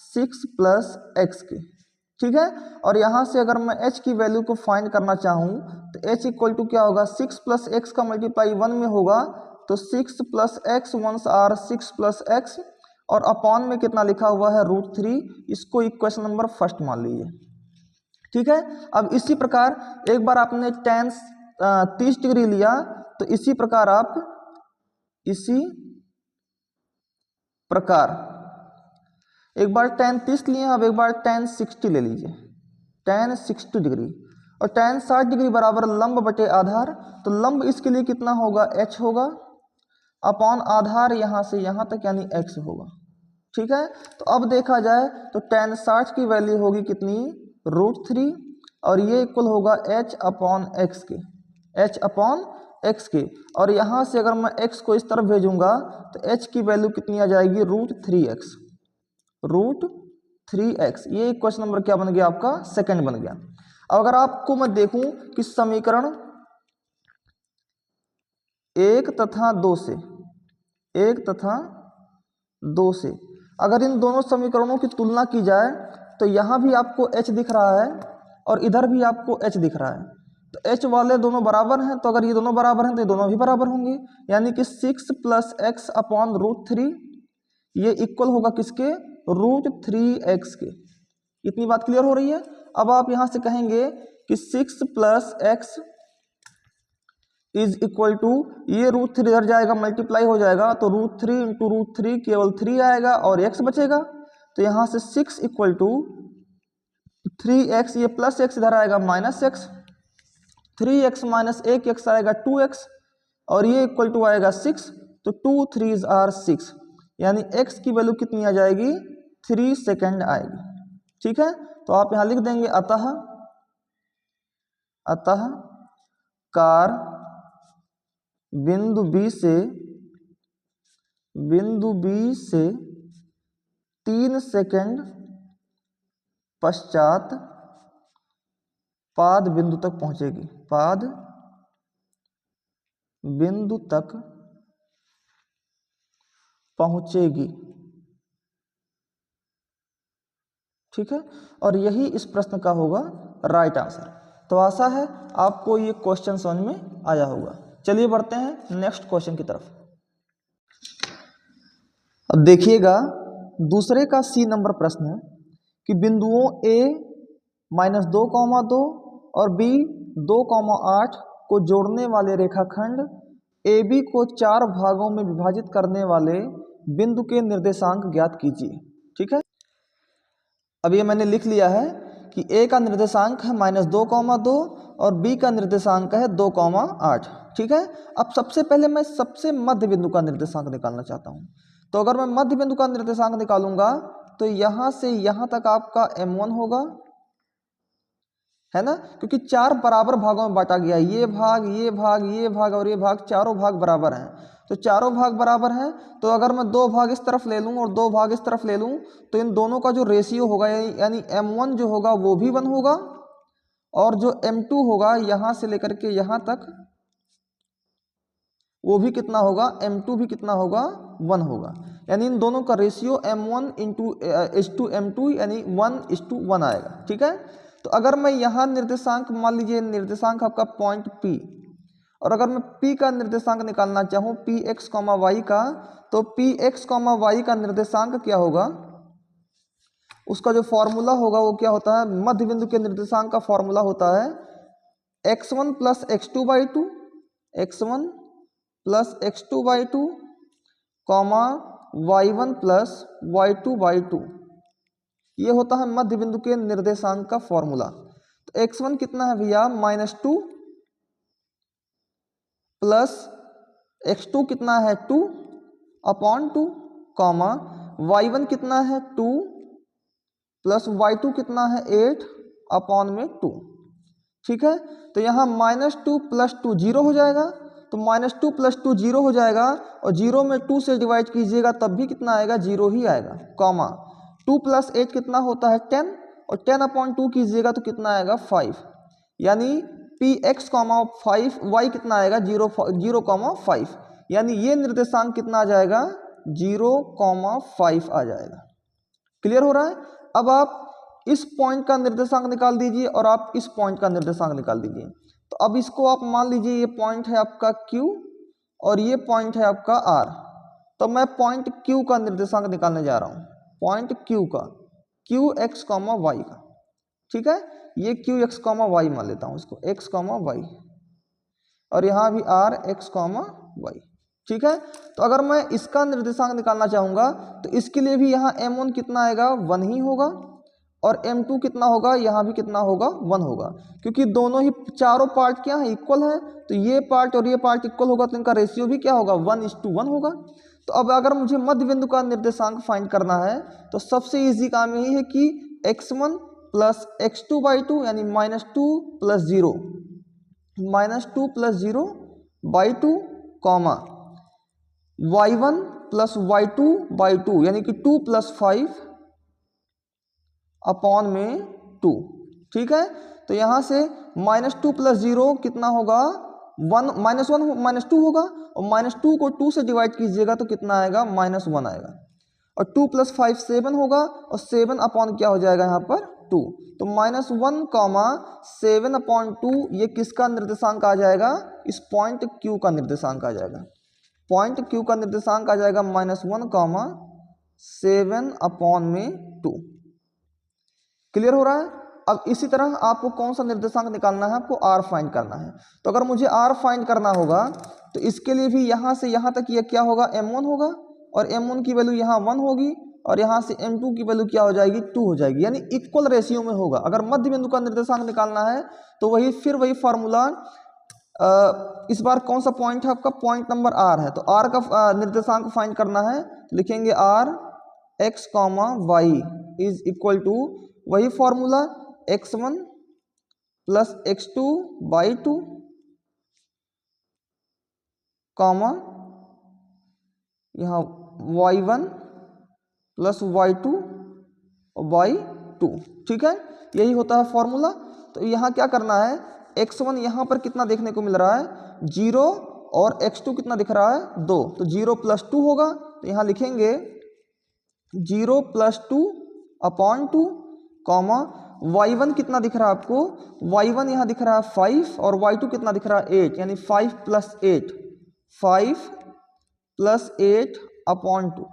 6 प्लस एक्स के। ठीक है। और यहाँ से अगर मैं h की वैल्यू को फाइंड करना चाहूँ तो h इक्वल टू क्या होगा 6 प्लस एक्स का मल्टीप्लाई 1 में होगा तो 6 plus x once are 6 plus x और अपॉन में कितना लिखा हुआ है रूट 3। इसको इक्वेशन नंबर फर्स्ट मान लीजिए। ठीक है। अब इसी प्रकार एक बार आपने tan 30 डिग्री लिया तो इसी प्रकार एक बार tan 30 लिए, अब एक बार tan 60 ले लीजिए, tan 60 डिग्री और tan 60 डिग्री बराबर लंब बटे आधार। तो लंब इसके लिए कितना होगा h होगा अपॉन आधार यहाँ से यहाँ तक यानी x होगा। ठीक है। तो अब देखा जाए तो tan 60 की वैल्यू होगी कितनी रूट 3 और ये इक्वल होगा h अपॉन एक्स के, h अपॉन एक्स के। और यहाँ से अगर मैं x को इस तरफ भेजूंगा तो h की वैल्यू कितनी आ जाएगी रूट 3x। ये क्वेश्चन नंबर क्या बन गया आपका सेकंड बन गया। अब अगर आपको मैं देखूं कि समीकरण 1 तथा 2 से अगर इन दोनों समीकरणों की तुलना की जाए तो यहाँ भी आपको h दिख रहा है और इधर भी आपको h दिख रहा है। तो h वाले दोनों बराबर हैं, तो अगर ये दोनों बराबर हैं तो ये दोनों भी बराबर होंगे यानी कि 6 प्लस एक्स अपॉन रूट 3 ये इक्वल होगा किसके रूट 3x के। इतनी बात क्लियर हो रही है। अब आप यहाँ से कहेंगे कि 6 plus x is equal to ये रूट 3 इधर जाएगा मल्टीप्लाई हो जाएगा तो रूट 3 इंटू रूट 3 केवल 3 आएगा और x बचेगा। तो यहाँ से 6 इक्वल टू 3x, ये प्लस x इधर आएगा minus x, 3x minus 1x आएगा 2x और ये इक्वल टू आएगा 6। तो 2 3s आर 6 यानी x की वैल्यू कितनी आ जाएगी 3 सेकेंड आएगी। ठीक है। तो आप यहाँ लिख देंगे अतः कार बिंदु B से 3 सेकेंड पश्चात पाद बिंदु तक पहुंचेगी, पाद बिंदु तक पहुंचेगी। ठीक है। और यही इस प्रश्न का होगा राइट आंसर। तो आशा है आपको ये क्वेश्चन समझ में आया होगा। चलिए बढ़ते हैं नेक्स्ट क्वेश्चन की तरफ। अब देखिएगा दूसरे का C नंबर प्रश्न है कि बिंदुओं A -2,2 और B 2,8 को जोड़ने वाले रेखाखंड AB को 4 भागों में विभाजित करने वाले बिंदु के निर्देशांक ज्ञात कीजिए। ठीक है। अब ये मैंने लिख लिया है कि A का निर्देशांक है -2,2 और B का निर्देशांक है 2,8। ठीक है। अब सबसे पहले मैं सबसे मध्य बिंदु का निर्देशांक निकालना चाहता हूँ। तो अगर मैं मध्य बिंदु का निर्देशांक निकालूंगा तो यहाँ से यहाँ तक आपका M1 होगा, है ना, क्योंकि 4 बराबर भागों में बांटा गया है। ये भाग, ये भाग, ये भाग और ये भाग, चारों भाग बराबर हैं। तो चारों भाग बराबर हैं तो अगर मैं 2 भाग इस तरफ ले लूँ और 2 भाग इस तरफ ले लूँ तो इन दोनों का जो रेशियो होगा यानी M1 जो होगा वो भी 1 होगा और जो M2 होगा यहाँ से लेकर के यहाँ तक वो भी कितना होगा, M2 भी कितना होगा 1 होगा। यानी इन दोनों का रेशियो M1 इंटू M2 यानी 1:1 आएगा। ठीक है। तो अगर मैं यहाँ निर्देशांक मान लीजिए निर्देशांक आपका पॉइंट P और अगर मैं P का निर्देशांक निकालना चाहूँ Px, y का, तो Px, y का निर्देशांक क्या होगा, उसका जो फॉर्मूला होगा वो क्या होता है, मध्य बिंदु के निर्देशांक का फॉर्मूला होता है x1 plus x2/2, x1 plus x2/2 y1 plus y2/2। ये होता है मध्य बिंदु के निर्देशांक का फॉर्मूला। तो x1 कितना है भैया -2 प्लस x2 कितना है 2/2 कॉमा y1 कितना है 2 प्लस y2 कितना है 8/2। ठीक है, तो यहाँ -2 + 2 0 हो जाएगा, तो -2 + 2 0 हो जाएगा, और 0 में 2 से डिवाइड कीजिएगा तब भी कितना आएगा 0 ही आएगा, कॉमा 2 + 8 कितना होता है 10, और 10/2 कीजिएगा तो कितना आएगा 5, यानी px, 5 y कितना आएगा 0,5, यानी ये निर्देशांक कितना आ जाएगा 0,5 आ जाएगा। क्लियर हो रहा है। अब आप इस पॉइंट का निर्देशांक निकाल दीजिए और आप इस पॉइंट का निर्देशांक निकाल दीजिए। तो अब इसको आप मान लीजिए ये पॉइंट है आपका Q और ये पॉइंट है आपका R। तो मैं पॉइंट Q का निर्देशांक निकालने जा रहा हूँ, पॉइंट Q का, QX, Y का। ठीक है, ये QX, Y मान लेता हूँ इसको, X, Y, और यहाँ भी R, X, Y। ठीक है, तो अगर मैं इसका निर्देशांक निकालना चाहूँगा तो इसके लिए भी यहाँ M1 कितना आएगा 1 ही होगा, और M2 कितना होगा, यहाँ भी कितना होगा 1 होगा, क्योंकि दोनों ही चारों पार्ट क्या है इक्वल है, तो ये पार्ट और ये पार्ट इक्वल होगा, तो इनका रेशियो भी क्या होगा 1:1 होगा। तो अब अगर मुझे मध्य बिंदु का निर्देशांक फाइंड करना है तो सबसे इजी काम यही है कि x1 + x2/2 यानी -2 + 0, -2 + 0/2 कॉमा y1 + y2/2 यानी कि 2 + 5/2। ठीक है, तो यहाँ से -2 + 0 कितना होगा 1, -2 होगा, और -2 को 2 से डिवाइड कीजिएगा तो कितना आएगा -1 आएगा, और 2 + 5 7 होगा, और 7 क्या हो जाएगा यहाँ पर 2, तो -1, 7/2 ये किसका निर्देशांक आ जाएगा, इस पॉइंट Q का निर्देशांक आ जाएगा। पॉइंट Q का निर्देशांक आ जाएगा -1, 7/2। क्लियर हो रहा है। अब इसी तरह आपको कौन सा निर्देशांक निकालना है, आपको R फाइंड करना है। तो अगर मुझे R फाइंड करना होगा तो इसके लिए भी यहाँ से यहाँ तक ये क्या होगा M1 होगा, और M1 की वैल्यू यहाँ 1 होगी, और यहाँ से M2 की वैल्यू क्या हो जाएगी 2 हो जाएगी, यानी इक्वल रेशियो में होगा। अगर मध्य बिंदु का निर्देशांक निकालना है तो वही फार्मूला, इस बार कौन सा पॉइंट है आपका, पॉइंट नंबर R है, तो R का निर्देशांक फाइंड करना है, लिखेंगे R, X, Y is equal to वही फॉर्मूला x1 + x2/2 कॉमा यहाँ y1 + y2/2। ठीक है, यही होता है फॉर्मूला। तो यहाँ क्या करना है, x1 यहाँ पर कितना देखने को मिल रहा है 0, और x2 कितना दिख रहा है 2, तो 0 + 2 होगा, तो यहाँ लिखेंगे 0 + 2/2 कॉमा y1 कितना दिख रहा है आपको, y1 यहाँ दिख रहा है 5, और y2 कितना दिख रहा है 8, यानी 5 + 8, 5 + 8/2।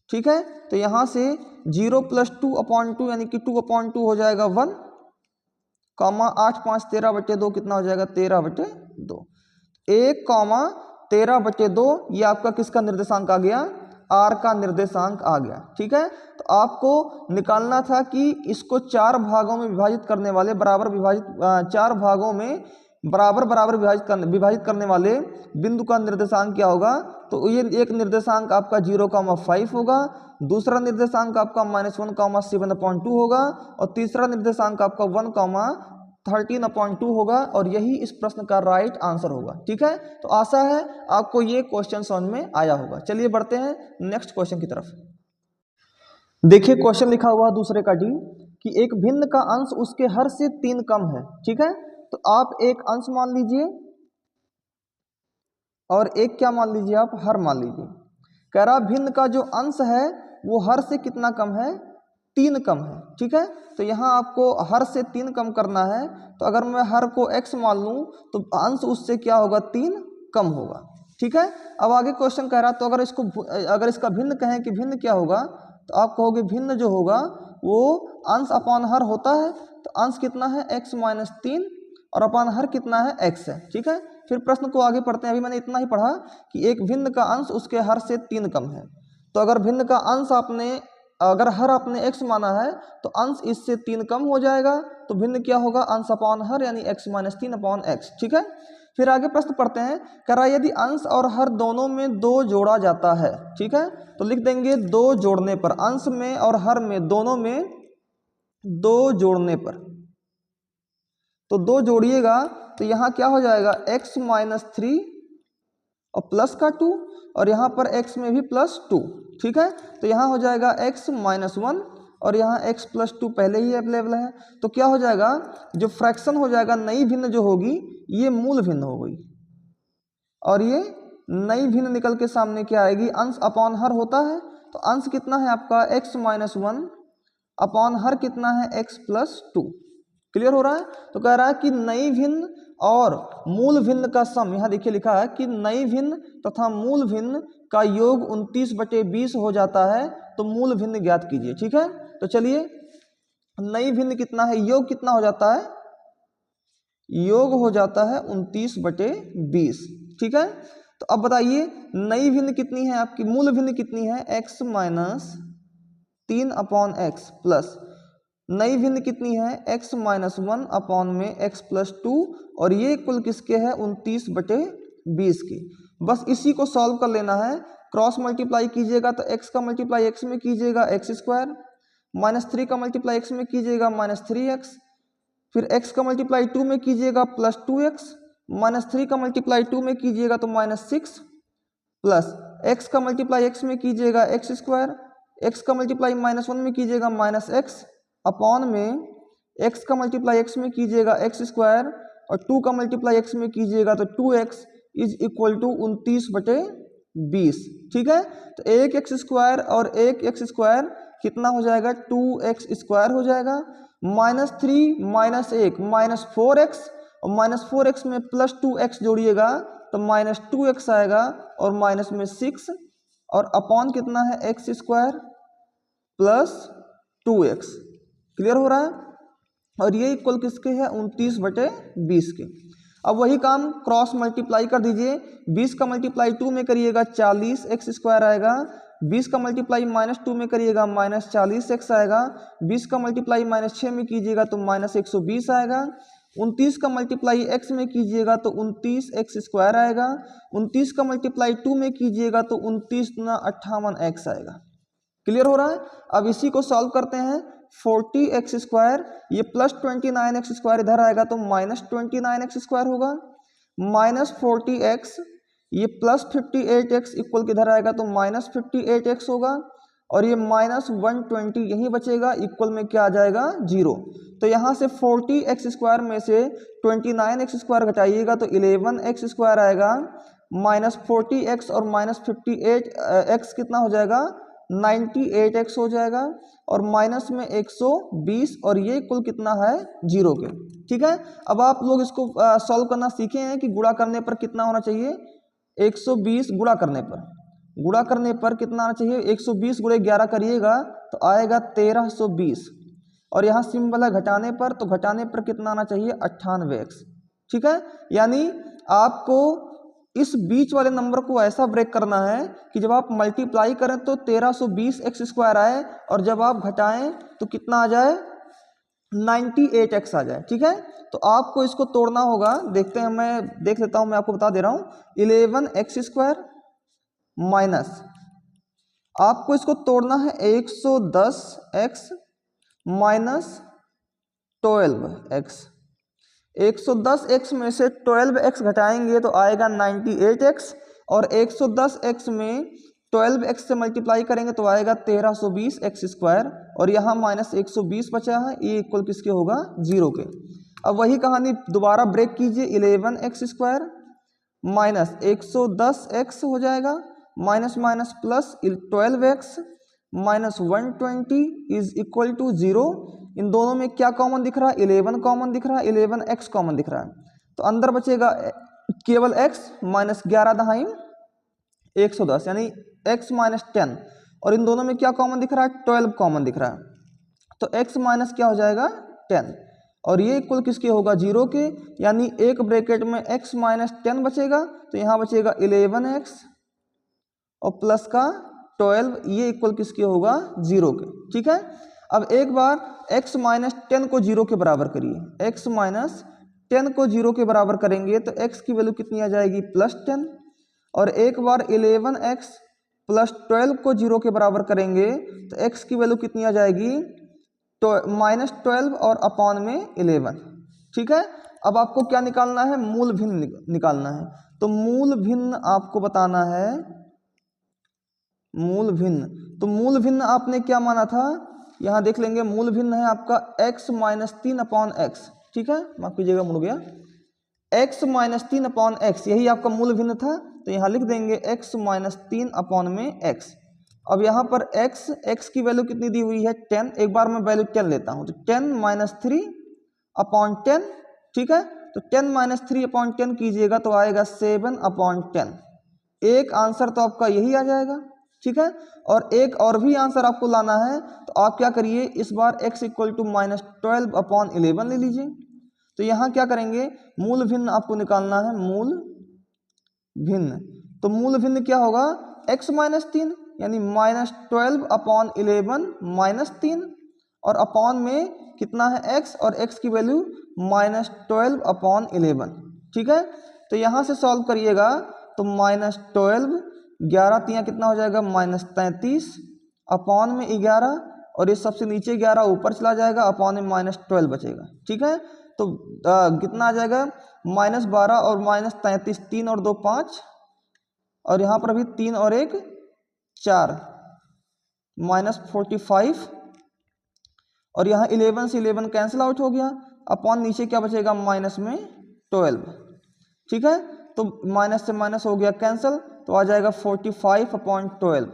ठीक है, तो यहाँ से 0 + 2/2 यानी कि 2/2 हो जाएगा 1, कॉमा 8, 5, 13/2 कितना हो जाएगा 13/2, 1, 13/2 ये आपका किसका निर्देशांक आ गया, R का निर्देशांक आ गया। ठीक है, तो आपको निकालना था कि इसको 4 भागों में विभाजित करने वाले, चार भागों में बराबर विभाजित करने वाले बिंदु का निर्देशांक क्या होगा, तो ये एक निर्देशांक आपका 0,5 होगा, दूसरा निर्देशांक आपका -1, 7/2 होगा, और तीसरा निर्देशांक आपका 1,13/2 होगा, और यही इस प्रश्न का राइट आंसर होगा। ठीक है, तो आशा है आपको ये क्वेश्चन समझ में आया होगा। चलिए बढ़ते हैं नेक्स्ट क्वेश्चन की तरफ। देखिए क्वेश्चन लिखा हुआ दूसरे का डी कि एक भिन्न का अंश उसके हर से 3 कम है। ठीक है, तो आप एक अंश मान लीजिए और एक क्या मान लीजिए, आप हर मान लीजिए। कह रहा भिन्न का जो अंश है वो हर से कितना कम है, 3 कम है। ठीक है, तो यहाँ आपको हर से 3 कम करना है, तो अगर मैं हर को x मान लूँ तो अंश उससे क्या होगा 3 कम होगा। ठीक है, अब आगे क्वेश्चन कह रहा, तो अगर इसका भिन्न कहें कि भिन्न क्या होगा, तो आप कहोगे भिन्न जो होगा वो अंश अपान हर होता है, तो अंश कितना है x - 3 और अपान हर कितना है x है। ठीक है, फिर प्रश्न को आगे पढ़ते हैं। अभी मैंने इतना ही पढ़ा कि एक भिन्न का अंश उसके हर से 3 कम है, तो अगर भिन्न का अंश आपने अगर हर आपने x माना है तो अंश इससे 3 कम हो जाएगा, तो भिन्न क्या होगा, अंश अपॉन हर यानी x माइनस 3 अपॉन x। ठीक है, फिर आगे प्रश्न पढ़ते हैं, कह रहा है यदि अंश और हर दोनों में 2 जोड़ा जाता है। ठीक है, तो लिख देंगे 2 जोड़ने पर, अंश में और हर में दोनों में 2 जोड़ने पर, तो 2 जोड़िएगा तो यहाँ क्या हो जाएगा, x माइनस 3 और प्लस का 2, और यहाँ पर x में भी प्लस 2। ठीक है, तो यहाँ हो जाएगा x माइनस 1 और यहाँ x प्लस 2 पहले ही अवेलेबल है, तो क्या हो जाएगा, जो फ्रैक्शन हो जाएगा नई भिन्न जो होगी ये मूल भिन्न हो गई, और ये नई भिन्न निकल के सामने क्या आएगी, अंश अपॉन हर होता है, तो अंश कितना है आपका x माइनस 1 अपॉन हर कितना है x प्लस 2। क्लियर हो रहा है, तो कह रहा है कि नई भिन्न और मूल भिन्न का सम, यहाँ देखिए लिखा है कि नई भिन्न तथा मूल भिन्न का योग 29/20 हो जाता है, तो मूल भिन्न ज्ञात कीजिए। ठीक है, तो चलिए नई भिन्न कितना है, योग कितना हो जाता है, योग हो जाता है 29/20। ठीक है, तो अब बताइए नई भिन्न कितनी है आपकी, मूल भिन्न कितनी है, x minus 3 upon x plus नई भिन्न कितनी है, x माइनस 1 अपॉन में x प्लस 2, और ये कुल किसके है, 29/20 की। बस इसी को सॉल्व कर लेना है, क्रॉस मल्टीप्लाई कीजिएगा तो x का मल्टीप्लाई x में कीजिएगा x स्क्वायर, माइनस 3 का मल्टीप्लाई x में कीजिएगा माइनस 3x, फिर x का मल्टीप्लाई 2 में कीजिएगा प्लस 2x, माइनस 3 का मल्टीप्लाई 2 में कीजिएगा तो माइनस 6, प्लस x का मल्टीप्लाई x में कीजिएगा x स्क्वायर, x का मल्टीप्लाई माइनस 1 में कीजिएगा माइनस x, अपॉन में x का मल्टीप्लाई x में कीजिएगा x स्क्वायर, और 2 का मल्टीप्लाई x में कीजिएगा तो 2x इज इक्वल टू 29/20। ठीक है, तो एक x स्क्वायर और एक x स्क्वायर कितना हो जाएगा, 2x स्क्वायर हो जाएगा, माइनस 3 माइनस 1 माइनस 4x, और माइनस 4x में प्लस 2x जोड़िएगा तो माइनस 2x आएगा, और माइनस में 6, और अपॉन कितना है x square plus 2x। Clear हो रहा है, और ये इक्वल किसके है, 29/20 के। अब वही काम क्रॉस मल्टीप्लाई कर दीजिए, 20 का मल्टीप्लाई 2 में करिएगा 40x स्क्वायर आएगा, 20 का मल्टीप्लाई माइनस 2 में करिएगा माइनस 40x आएगा, 20 का मल्टीप्लाई माइनस 6 में कीजिएगा तो माइनस 120 आएगा, 29 का मल्टीप्लाई x में कीजिएगा तो 29x स्क्वायर आएगा, 29 का मल्टीप्लाई 2 में कीजिएगा तो 29 × 58x आएगा। क्लियर हो रहा है, अब इसी को सॉल्व करते हैं, 40x स्क्वायर ये प्लस 29x स्क्वायर इधर आएगा तो माइनस 29x स्क्वायर होगा, माइनस 40x ये प्लस 58x इक्वल किधर आएगा तो माइनस 58x होगा, और ये माइनस 120 यही बचेगा, इक्वल में क्या आ जाएगा, 0। तो यहाँ से 40x स्क्वायर में से 29x स्क्वायर घटाइएगा तो 11x स्क्वायर आएगा, माइनस 40x और माइनस 58x कितना हो जाएगा, 98x हो जाएगा, और माइनस में 120, और ये कुल कितना है, 0 के। ठीक है, अब आप लोग इसको सॉल्व करना सीखे हैं कि गुणा करने पर कितना होना चाहिए, 120 गुणा करने पर कितना आना चाहिए, 120 × 11 करिएगा तो आएगा 1320, और यहाँ सिंबल है घटाने पर, तो घटाने पर कितना आना चाहिए, 98x। ठीक है, यानी आपको इस बीच वाले नंबर को ऐसा ब्रेक करना है कि जब आप मल्टीप्लाई करें तो 1320x स्क्वायर आए, और जब आप घटाएं तो कितना आ जाए, 98x आ जाए। ठीक है, तो आपको इसको तोड़ना होगा, देखते हैं, मैं देख लेता हूं, मैं आपको बता दे रहा हूं, 11x स्क्वायर माइनस, आपको इसको तोड़ना है 110x माइनस 12x, 110x में से 12x घटाएंगे तो आएगा 98x, और 110x में 12x से मल्टीप्लाई करेंगे तो आएगा 1320x स्क्वायर, और यहाँ माइनस 120 बचा है, ये इक्वल किसके होगा, 0 के। अब वही कहानी दोबारा ब्रेक कीजिए, 11x स्क्वायर माइनस 110x हो जाएगा, minus minus plus 12x minus 120 is equal to 0। इन दोनों में क्या कॉमन दिख रहा है, 11 कॉमन दिख रहा है, 11x कॉमन दिख रहा है, तो अंदर बचेगा केवल x, माइनस 11 दहाई 110 यानी x माइनस 10, और इन दोनों में क्या कॉमन दिख रहा है, 12 कॉमन दिख रहा है, तो x माइनस क्या हो जाएगा, 10, और ये इक्वल किसके होगा, 0 के, यानी एक ब्रैकेट में x माइनस 10 बचेगा, तो यहाँ बचेगा 11x और प्लस का 12 ये इक्वल किसके होगा 0 के। ठीक है, अब एक बार x माइनस 10 को 0 के बराबर करिए, x माइनस 10 को 0 के बराबर करेंगे तो x की वैल्यू कितनी आ जाएगी +10, और एक बार 11x प्लस 12 को 0 के बराबर करेंगे तो x की वैल्यू कितनी आ जाएगी -12 और अपॉन में 11। ठीक है, अब आपको क्या निकालना है, मूल भिन्न निकालना है। तो मूल भिन्न आपको बताना है, मूल भिन्न। तो मूल भिन्न आपने क्या माना था, यहाँ देख लेंगे, मूल भिन्न है आपका x माइनस 3 अपॉन एक्स। ठीक है, माफ कीजिएगा मुड़ गया, x माइनस 3 अपॉन एक्स, यही आपका मूल भिन्न था। तो यहाँ लिख देंगे x माइनस 3 अपॉन में x। अब यहाँ पर x की वैल्यू कितनी दी हुई है 10, एक बार मैं वैल्यू 10 लेता हूँ, तो 10 माइनस 3 अपॉन 10। ठीक है, तो 10 माइनस 3 अपॉन 10 कीजिएगा तो आएगा 7 अपॉन 10। एक आंसर तो आपका यही आ जाएगा। ठीक है, और एक और भी आंसर आपको लाना है, तो आप क्या करिए, इस बार x इक्वल टू -12 अपॉन 11 ले लीजिए। तो यहाँ क्या करेंगे, मूल भिन्न आपको निकालना है, मूल भिन्न। तो मूल भिन्न क्या होगा, x माइनस 3 यानी -12 अपॉन 11 -3, और अपॉन में कितना है x, और x की वैल्यू -12 अपॉन 11। ठीक है, तो यहाँ से सॉल्व करिएगा तो -12, 11 तियाँ कितना हो जाएगा -33 अपॉन में 11, और ये सबसे नीचे 11 ऊपर चला जाएगा, अपॉन में -12 बचेगा। ठीक है, तो कितना आ जाएगा -12 और -33, 3 और 2 5, और यहाँ पर भी 3 और 1 4, -45, और यहाँ 11 से 11 कैंसिल आउट हो गया, अपॉन नीचे क्या बचेगा माइनस में 12। ठीक है, तो माइनस से माइनस हो गया कैंसिल, तो आ जाएगा 45 अपॉन 12,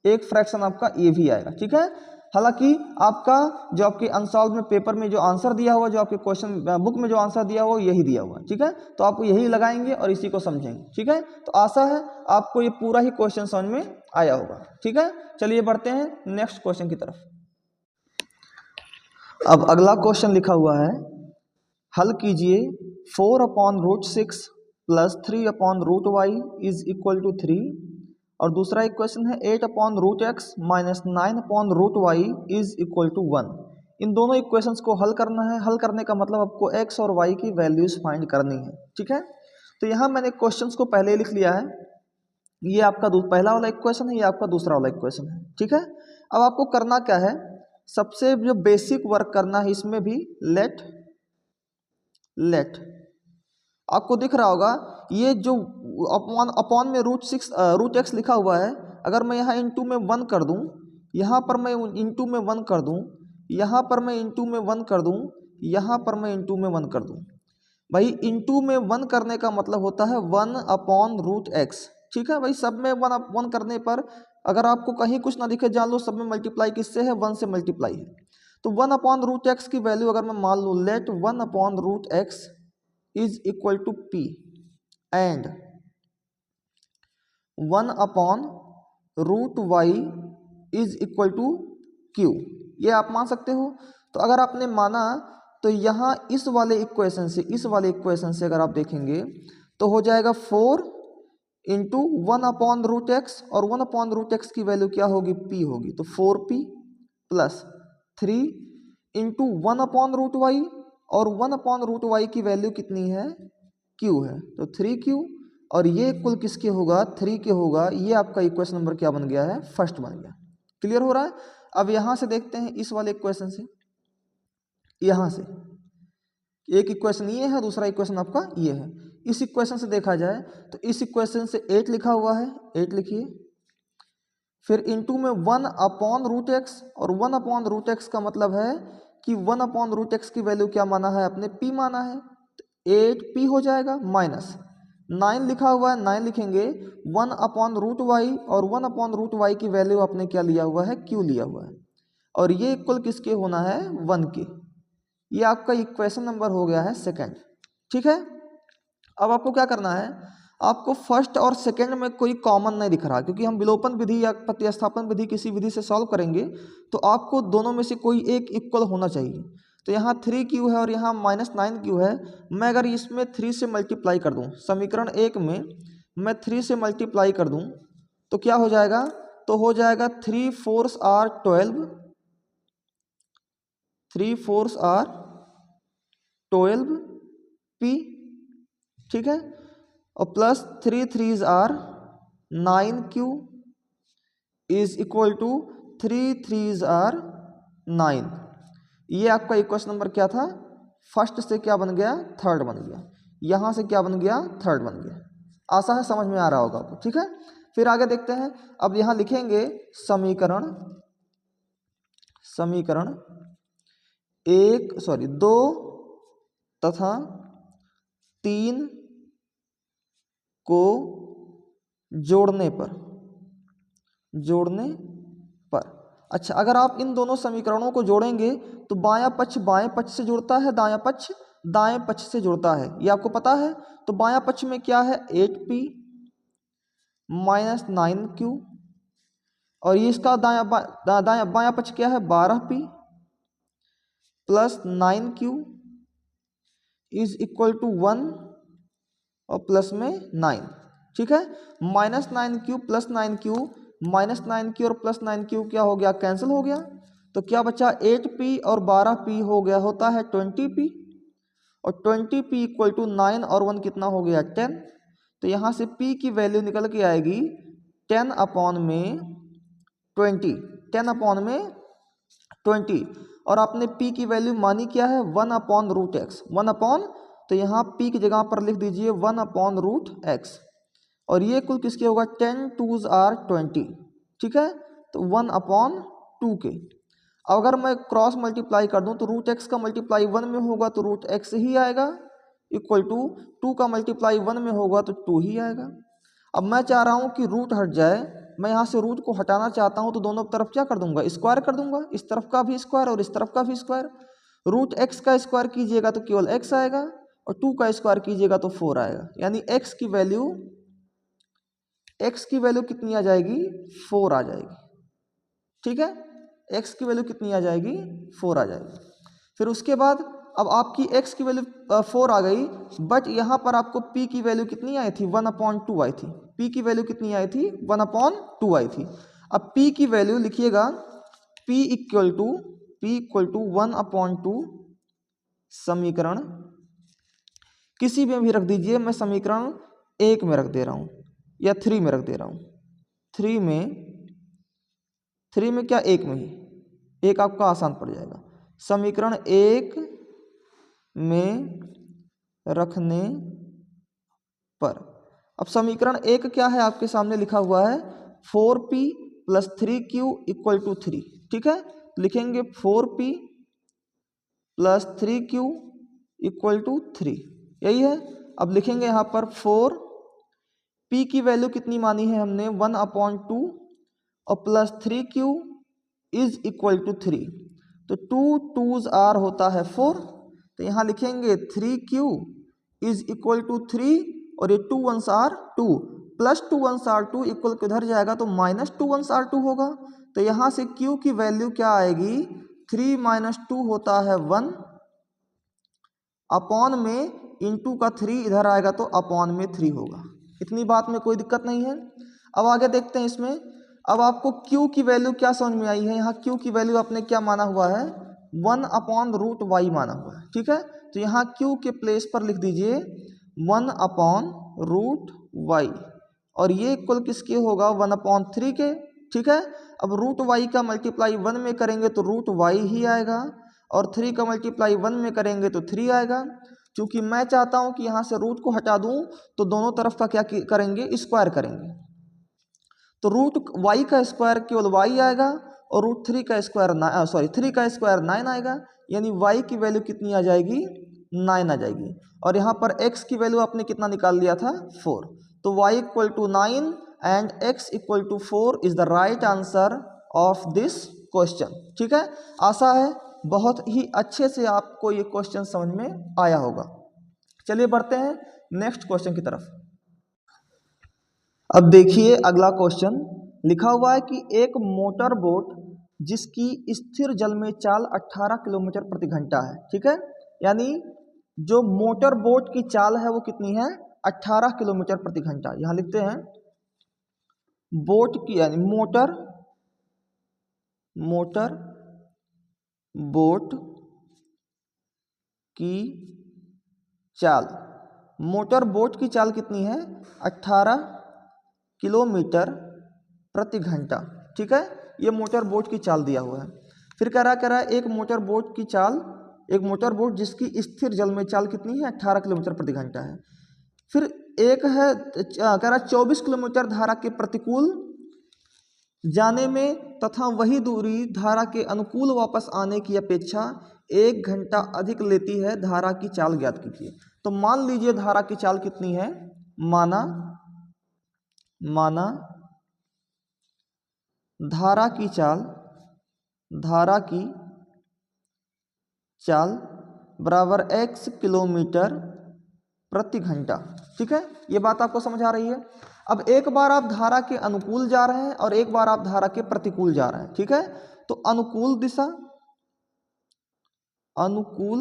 एक फ्रैक्शन आपका ये भी आएगा। ठीक है, हालांकि आपका जो आपके अनसॉल्व में पेपर में जो आंसर दिया हुआ, जो आपके क्वेश्चन बुक में जो आंसर दिया हुआ यही दिया हुआ है। ठीक है, तो आप यही लगाएंगे और इसी को समझेंगे। ठीक है, तो आशा है आपको ये पूरा ही क्वेश्चन समझ में आया होगा। ठीक है, चलिए बढ़ते हैं नेक्स्ट क्वेश्चन की तरफ। अब अगला क्वेश्चन लिखा हुआ है, हल कीजिए 4/√6 plus 3/√y is equal to 3, और दूसरा एक क्वेश्चन है 8/√x minus 9/√y is equal to 1। इन दोनों इक्वेशंस को हल करना है। हल करने का मतलब आपको x और y की वैल्यूज फाइंड करनी है। ठीक है, तो यहाँ मैंने क्वेश्चंस को पहले लिख लिया है, ये आपका पहला वाला इक्वेशन है, ये आपका दूसरा वाला इक्वेशन है। ठीक है, अब आपको करना क्या है, सबसे जो बेसिक वर्क करना है इसमें भी लेट आपको दिख रहा होगा, ये जो अपॉन में √6 लिखा हुआ है, अगर मैं यहाँ इनटू में 1 कर दूँ, यहाँ पर मैं इनटू में 1 कर दूँ, यहाँ पर मैं इनटू में 1 कर दूँ, यहाँ पर मैं इनटू में 1 कर दूँ। भाई इनटू में 1 करने का मतलब होता है 1/√x। ठीक है भाई, सब में 1 करने पर अगर आपको कहीं कुछ ना दिखे, जान लो सब में मल्टीप्लाई किससे है, 1 से मल्टीप्लाई है। तो 1/√x की वैल्यू अगर मैं मान लूँ, let 1/√x is equal to p and 1/√y is equal to q, ये आप मान सकते हो। तो अगर आपने माना तो यहाँ इस वाले इक्वेशन से अगर आप देखेंगे तो हो जाएगा 4 इंटू 1/√x, और 1/√x की वैल्यू क्या होगी, p होगी। तो 4p प्लस 3 इंटू 1/√y, और 1/√y की वैल्यू कितनी है, q है, तो 3q, और ये इक्वल किसके होगा, 3 के होगा। ये आपका इक्वेशन नंबर क्या बन गया है, फर्स्ट बन गया। क्लियर हो रहा है। अब यहाँ से देखते हैं इस वाले इक्वेशन से, यहाँ से एक इक्वेशन ये है, दूसरा इक्वेशन आपका ये है। इस इक्वेशन से देखा जाए तो इस इक्वेशन से 8 लिखा हुआ है, 8 लिखिए, फिर इनटू में 1/√x, और 1/√x का मतलब है कि 1/√x की वैल्यू क्या माना है आपने, p माना है, तो 8p हो जाएगा, माइनस 9 लिखा हुआ है, 9 लिखेंगे, 1/√y, और 1/√y की वैल्यू आपने क्या लिया हुआ है, q लिया हुआ है, और ये इक्वल किसके होना है, 1 के। ये आपका इक्वेशन नंबर हो गया है सेकंड। ठीक है, अब आपको क्या करना है, आपको फर्स्ट और सेकंड में कोई कॉमन नहीं दिख रहा, क्योंकि हम विलोपन विधि या प्रतिस्थापन विधि किसी विधि से सॉल्व करेंगे तो आपको दोनों में से कोई एक इक्वल होना चाहिए। तो यहाँ 3q है और यहाँ -9q है। मैं अगर इसमें 3 से मल्टीप्लाई कर दूँ, समीकरण 1 में मैं 3 से मल्टीप्लाई कर दूँ तो क्या हो जाएगा, तो तो हो जाएगा 3 4 आर 12, 3 4 आर 12 पी, ठीक है, और plus 3 3 r 9 q is equal to 3 3 r 9। ये आपका इक्वेशन नंबर क्या था, फर्स्ट से क्या बन गया, थर्ड बन गया, यहाँ से क्या बन गया, थर्ड बन गया। आशा है समझ में आ रहा होगा आपको, ठीक है। फिर आगे देखते हैं, अब यहाँ लिखेंगे समीकरण, समीकरण 2 तथा 3 को जोड़ने पर, जोड़ने पर। अच्छा, अगर आप इन दोनों समीकरणों को जोड़ेंगे तो बायां पक्ष बाएं पक्ष से जुड़ता है, दायां पक्ष दाएं पक्ष से जुड़ता है, ये आपको पता है। तो बायां पक्ष में क्या है, 8p माइनस 9q, और ये इसका बायां पक्ष क्या है, 12p plus 9q is equal to 1 और प्लस में 9, ठीक है। Minus 9q plus 9q, minus 9q और प्लस 9q क्या हो गया, कैंसिल हो गया। तो क्या बचा, 8p और 12p हो गया, होता है 20p, और 20p इक्वल टू 9 और 1 कितना हो गया, 10। तो यहाँ से p की वैल्यू निकल के आएगी 10 अपॉन में 20, 10 अपॉन में 20, और आपने p की वैल्यू मानी क्या है, 1 अपॉन रूट एक्स, 1 अपॉन, तो यहाँ p की जगह पर लिख दीजिए 1 अपॉन रूट एक्स, और ये कुल किसके होगा, 10 2s आर 20, ठीक है। तो 1 अपॉन 2 के, अगर मैं क्रॉस मल्टीप्लाई कर दूं तो रूट एक्स का मल्टीप्लाई 1 में होगा तो रूट एक्स ही आएगा, इक्वल टू 2 का मल्टीप्लाई 1 में होगा तो 2 ही आएगा। अब मैं चाह रहा हूं कि रूट हट जाए, मैं यहाँ से रूट को हटाना चाहता हूं, तो दोनों तरफ क्या कर दूंगा, स्क्वायर कर दूंगा, इस तरफ का भी स्क्वायर और इस तरफ का भी स्क्वायर। रूट एक्स का स्क्वायर कीजिएगा तो केवल एक्स आएगा, और 2 का स्क्वायर कीजिएगा तो 4 आएगा, यानी एक्स की वैल्यू कितनी आ जाएगी, 4 आ जाएगी, ठीक है। x की वैल्यू कितनी आ जाएगी, 4 आ जाएगी। फिर उसके बाद अब आपकी x की वैल्यू 4 आ गई, बट यहाँ पर आपको p की वैल्यू कितनी आई थी, 1/2 आई थी, p की वैल्यू कितनी आई थी, 1/2 आई थी। अब p की वैल्यू लिखिएगा, p इक्वल टू 1/2 समीकरण किसी में भी रख दीजिए, मैं समीकरण 1 में रख दे रहा हूँ या 3 में रख दे रहा हूँ, 3 में क्या, 1 में ही, एक आपका आसान पड़ जाएगा। समीकरण 1 में रखने पर, अब समीकरण 1 क्या है, आपके सामने लिखा हुआ है 4p plus 3q equal to 3, ठीक है। लिखेंगे 4p plus 3q equal to 3, यही है। अब लिखेंगे यहाँ पर 4, p की वैल्यू कितनी मानी है हमने, 1/2 और plus 3q is equal to 3, तो 2 2s आर होता है 4, तो यहाँ लिखेंगे 3q इज इक्वल टू 3, और ये 2 1s are 2, plus 2 1s are 2 equal किधर जाएगा, तो माइनस 2 1s आर 2 होगा। तो यहाँ से q की वैल्यू क्या आएगी, 3 माइनस 2 होता है 1, अपॉन में इंटू का 3 इधर आएगा तो अपॉन में 3 होगा। इतनी बात में कोई दिक्कत नहीं है। अब आगे देखते हैं इसमें, अब आपको q की वैल्यू क्या समझ में आई है, यहाँ q की वैल्यू आपने क्या माना हुआ है, 1/√y माना हुआ है, ठीक है। तो यहाँ q के प्लेस पर लिख दीजिए 1/√y, और ये इक्वल किसके होगा, 1/3 के, ठीक है। अब √y का मल्टीप्लाई 1 में करेंगे तो √y ही आएगा, और 3 का मल्टीप्लाई 1 में करेंगे तो 3 आएगा। क्योंकि मैं चाहता हूं कि यहाँ से रूट को हटा दूं, तो दोनों तरफ का क्या करेंगे, स्क्वायर करेंगे, तो √y का स्क्वायर केवल y आएगा, और √3 का स्क्वायर 3 का स्क्वायर 9 आएगा, यानी y की वैल्यू कितनी आ जाएगी, 9 आ जाएगी। और यहाँ पर x की वैल्यू आपने कितना निकाल लिया था, 4, तो y equal to 9 and x equal to 4 is the right answer of this question, ठीक है। आशा है बहुत ही अच्छे से आपको ये क्वेश्चन समझ में आया होगा। चलिए बढ़ते हैं नेक्स्ट क्वेश्चन की तरफ। अब देखिए अगला क्वेश्चन लिखा हुआ है कि एक मोटर बोट जिसकी स्थिर जल में चाल 18 किलोमीटर प्रति घंटा है, ठीक है। यानी जो मोटर बोट की चाल है वो कितनी है, 18 किलोमीटर प्रति घंटा। यहां लिखते हैं बोट की यानी मोटर बोट की चाल, मोटर बोट की चाल कितनी है? 18 किलोमीटर प्रति घंटा। ठीक है, ये मोटर बोट की चाल दिया हुआ है। फिर कह रहा है एक मोटर बोट की चाल, एक मोटर बोट जिसकी स्थिर जल में चाल कितनी है? 18 किलोमीटर प्रति घंटा है। फिर एक है कह रहा 24 किलोमीटर धारा के प्रतिकूल जाने में तथा वही दूरी धारा के अनुकूल वापस आने की अपेक्षा 1 घंटा अधिक लेती है, धारा की चाल ज्ञात कीजिए। तो मान लीजिए धारा की चाल कितनी है? माना धारा की चाल बराबर x किलोमीटर प्रति घंटा। ठीक है, ये बात आपको समझ आ रही है। अब एक बार आप धारा के अनुकूल जा रहे हैं और एक बार आप धारा के प्रतिकूल जा रहे हैं। ठीक है, तो अनुकूल दिशा, अनुकूल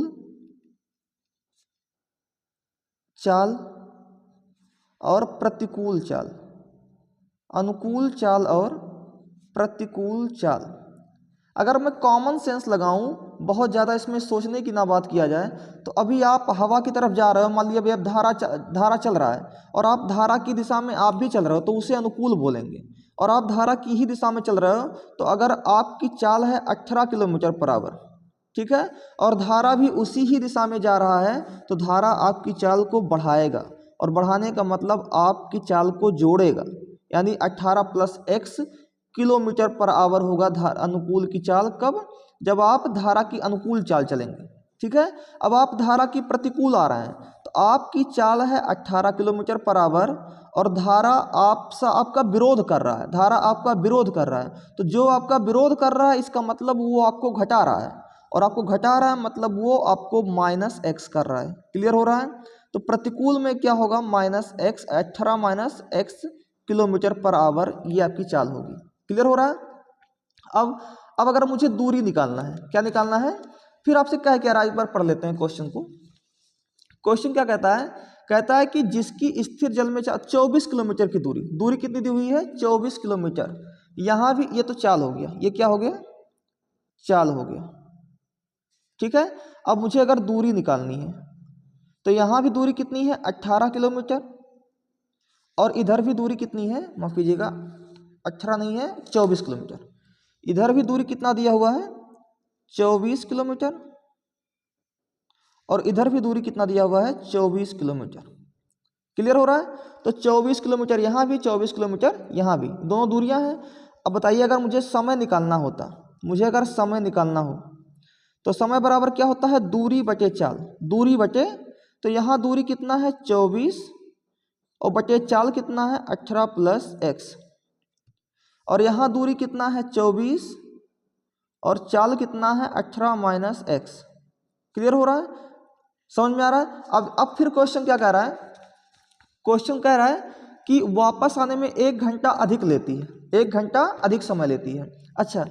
चाल और प्रतिकूल चाल, अनुकूल चाल और प्रतिकूल चाल। अगर मैं कॉमन सेंस लगाऊं, बहुत ज़्यादा इसमें सोचने की ना बात किया जाए, तो अभी आप हवा की तरफ जा रहे हो, मान लीजिए अभी आप धारा चल रहा है और आप धारा की दिशा में आप भी चल रहे हो तो उसे अनुकूल बोलेंगे। और आप धारा की ही दिशा में चल रहे हो तो अगर आपकी चाल है 18 किलोमीटर पर आवर, ठीक है, और धारा भी उसी ही दिशा में जा रहा है, तो धारा आपकी चाल को बढ़ाएगा, और बढ़ाने का मतलब आपकी चाल को जोड़ेगा, यानी 18 + x किलोमीटर पर आवर होगा अनुकूल की चाल। कब? जब आप धारा की अनुकूल चाल चलेंगे। ठीक है, अब आप धारा की प्रतिकूल आ रहे हैं तो आपकी चाल है 18 किलोमीटर पर आवर और धारा आपका विरोध कर रहा है, धारा आपका विरोध कर रहा है। तो जो आपका विरोध कर रहा है इसका मतलब वो आपको घटा रहा है, और आपको घटा रहा है मतलब वो आपको -x कर रहा है। क्लियर हो रहा है? तो प्रतिकूल में क्या होगा? -x, 18 - x kilometre per hour, ये आपकी चाल होगी। क्लियर हो रहा है? अब अगर मुझे दूरी निकालना है, क्या निकालना है? फिर आपसे क्या कह रहा है, एक बार पढ़ लेते हैं क्वेश्चन को। क्वेश्चन क्या कहता है? कहता है कि जिसकी स्थिर जल में 24 किलोमीटर की दूरी कितनी दी हुई है? 24 किलोमीटर। यहां भी ये तो चाल हो गया, ये क्या हो गया? चाल हो गया। ठीक है, अब मुझे अगर दूरी निकालनी है तो यहां भी दूरी कितनी है? 18 किलोमीटर, और इधर भी दूरी कितनी है? माफ कीजिएगा, 18 नहीं है, 24 किलोमीटर। इधर भी दूरी कितना दिया हुआ है? 24 किलोमीटर, और इधर भी दूरी कितना दिया हुआ है? 24 किलोमीटर। क्लियर हो रहा है? तो 24 किलोमीटर यहाँ भी, 24 किलोमीटर यहाँ भी, दोनों दूरियां हैं। अब बताइए, अगर मुझे समय निकालना होता, मुझे अगर समय निकालना हो तो समय बराबर क्या होता है? दूरी बटे चाल। दूरी बटे, तो यहाँ दूरी कितना है? 24, और बटे चाल कितना है? 18 + x, और यहाँ दूरी कितना है? 24, और चाल कितना है? 18 - x। क्लियर हो रहा है? समझ में आ रहा है? अब फिर क्वेश्चन क्या कह रहा है? क्वेश्चन कह रहा है कि वापस आने में 1 घंटा अधिक लेती है, 1 घंटा अधिक समय लेती है। अच्छा,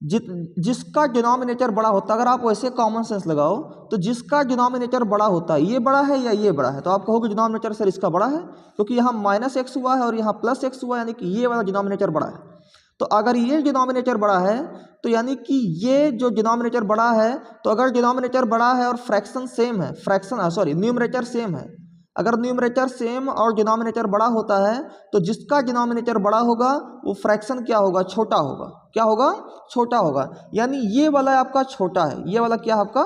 जिसका डिनोमिनेटर बड़ा होता है, अगर आप वैसे कॉमन सेंस लगाओ तो जिसका डिनोमिनेटर बड़ा होता है, ये बड़ा है या ये बड़ा है, तो आप कहोगे डिनोमिनेटर सर इसका बड़ा है, क्योंकि यहाँ -x हुआ है और यहाँ +x हुआ है, यानी कि ये वाला डिनोमिनेटर बड़ा है। तो अगर ये डिनोमिनेटर बड़ा है तो यानी कि ये जो डिनोमिनेटर बड़ा है, तो अगर डिनोमिनेटर बड़ा है और फ्रैक्शन सेम है, न्यूमरेटर सेम है, अगर न्यूमरेटर सेम और डिनोमिनेटर बड़ा होता है तो जिसका डिनोमिनेटर बड़ा होगा वो फ्रैक्शन क्या होगा? छोटा होगा। क्या होगा? छोटा होगा। यानी ये वाला आपका छोटा है, ये वाला क्या आपका?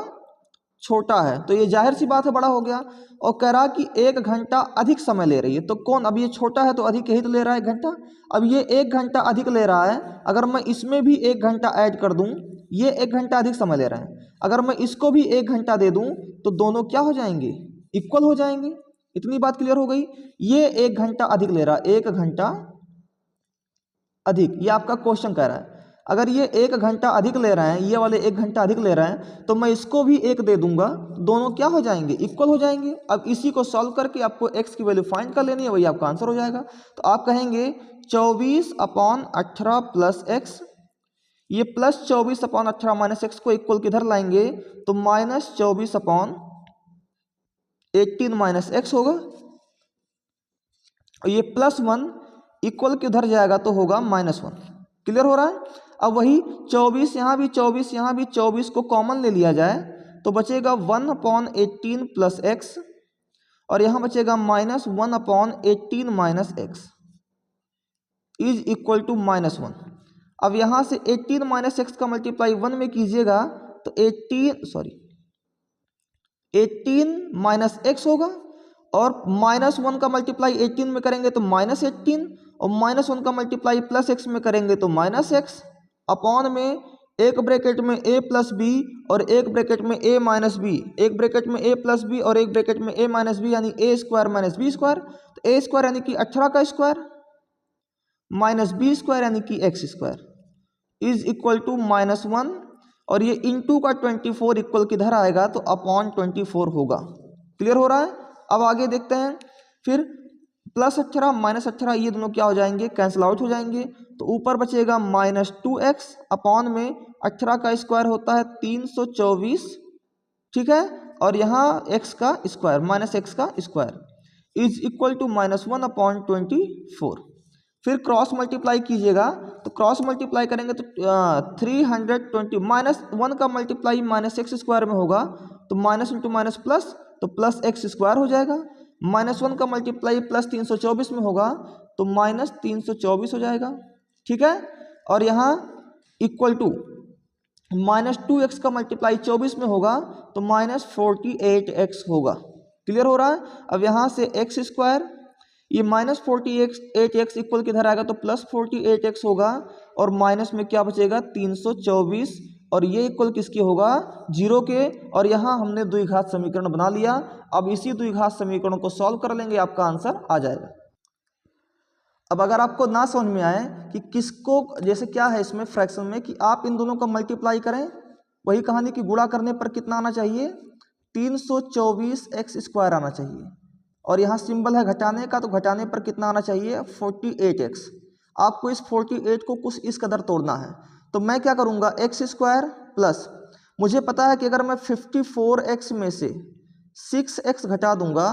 छोटा है। तो ये जाहिर सी बात है बड़ा हो गया। और कह रहा कि 1 घंटा अधिक समय ले रही है, तो कौन? अब ये छोटा है तो अधिक ही तो ले रहा है 1 घंटा। अब ये 1 घंटा अधिक ले रहा है, अगर मैं इसमें भी 1 घंटा ऐड कर दूं, ये 1 घंटा अधिक समय ले रहा है, अगर मैं इसको भी 1 घंटा दे दूं तो दोनों क्या हो जाएंगे? इक्वल हो जाएंगे। इतनी बात क्लियर हो गई? ये 1 घंटा अधिक ले रहा है, 1 घंटा अधिक, ये आपका क्वेश्चन कह रहा है। अगर ये 1 घंटा अधिक ले रहे हैं, ये वाले 1 घंटा अधिक ले रहे हैं, तो मैं इसको भी 1 दे दूंगा, दोनों क्या हो जाएंगे? इक्वल हो जाएंगे। अब इसी को सॉल्व करके आपको x की वैल्यू फाइंड कर लेनी है, वही आपका आंसर हो जाएगा। तो आप कहेंगे 24/18 + x, ये +24/18 - x को इक्वल किधर लाएंगे? तो -24/18 - x होगा, और ये +1 इक्वल के उधर जाएगा तो होगा -1। क्लियर हो रहा है। अब वही 24 यहाँ भी 24 यहाँ भी 24 को कॉमन ले लिया जाए तो बचेगा 1/18 प्लस एक्स और यहाँ बचेगा -1/18 minus x is equal to -1। अब यहाँ से 18 माइनस एक्स का मल्टीप्लाई 1 में कीजिएगा तो 18 माइनस एक्स होगा और -1 का मल्टीप्लाई 18 में करेंगे तो -18 और -1 का मल्टीप्लाई प्लस एक्स में करेंगे तो -x अपॉन में एक ब्रैकेट में a प्लस बी और एक ब्रैकेट में a माइनस बी, एक ब्रैकेट में a प्लस बी और एक ब्रैकेट में a माइनस बी यानी a square minus b square. तो a स्क्वायर यानी कि 18 का स्क्वायर माइनस बी स्क्वायर यानी कि x square is equal to -1 और ये इंटू का 24 इक्वल किधर आएगा तो अपॉन 24 होगा। क्लियर हो रहा है। अब आगे देखते हैं। फिर +18 -18 ये दोनों क्या हो जाएंगे, कैंसिल आउट हो जाएंगे। तो ऊपर बचेगा -2x अपॉन में 18 का स्क्वायर होता है 324, ठीक है, और यहाँ x का स्क्वायर -x का स्क्वायर इज इक्वल टू -1/24। फिर क्रॉस मल्टीप्लाई कीजिएगा तो क्रॉस मल्टीप्लाई करेंगे तो 320 -1 का मल्टीप्लाई -x स्क्वायर में होगा तो माइनस इंटू माइनस प्लस तो प्लस एक्स स्क्वायर हो जाएगा। -1 का मल्टीप्लाई प्लस 324 में होगा तो -324 हो जाएगा, ठीक है। और यहाँ इक्वल टू -2x का मल्टीप्लाई 24 में होगा तो -48x होगा। क्लियर हो रहा है। अब यहाँ से एक्स स्क्वायर ये -48x इक्वल किधर आएगा तो +48x होगा और माइनस में क्या बचेगा 324 और ये इक्वल किसके होगा 0 के। और यहाँ हमने द्विघात समीकरण बना लिया। अब इसी द्विघात समीकरण को सॉल्व कर लेंगे, आपका आंसर आ जाएगा। अब अगर आपको ना समझ में आए कि किसको, जैसे क्या है इसमें फ्रैक्शन में कि आप इन दोनों को मल्टीप्लाई करें, वही कहानी कि गुणा करने पर कितना आना चाहिए 324x स्क्वायर आना चाहिए और यहाँ सिंबल है घटाने का तो घटाने पर कितना आना चाहिए 48x। आपको इस 48 को कुछ इस कदर तोड़ना है तो मैं क्या करूँगा एक्स स्क्वायर प्लस, मुझे पता है कि अगर मैं 54x में से 6x घटा दूंगा,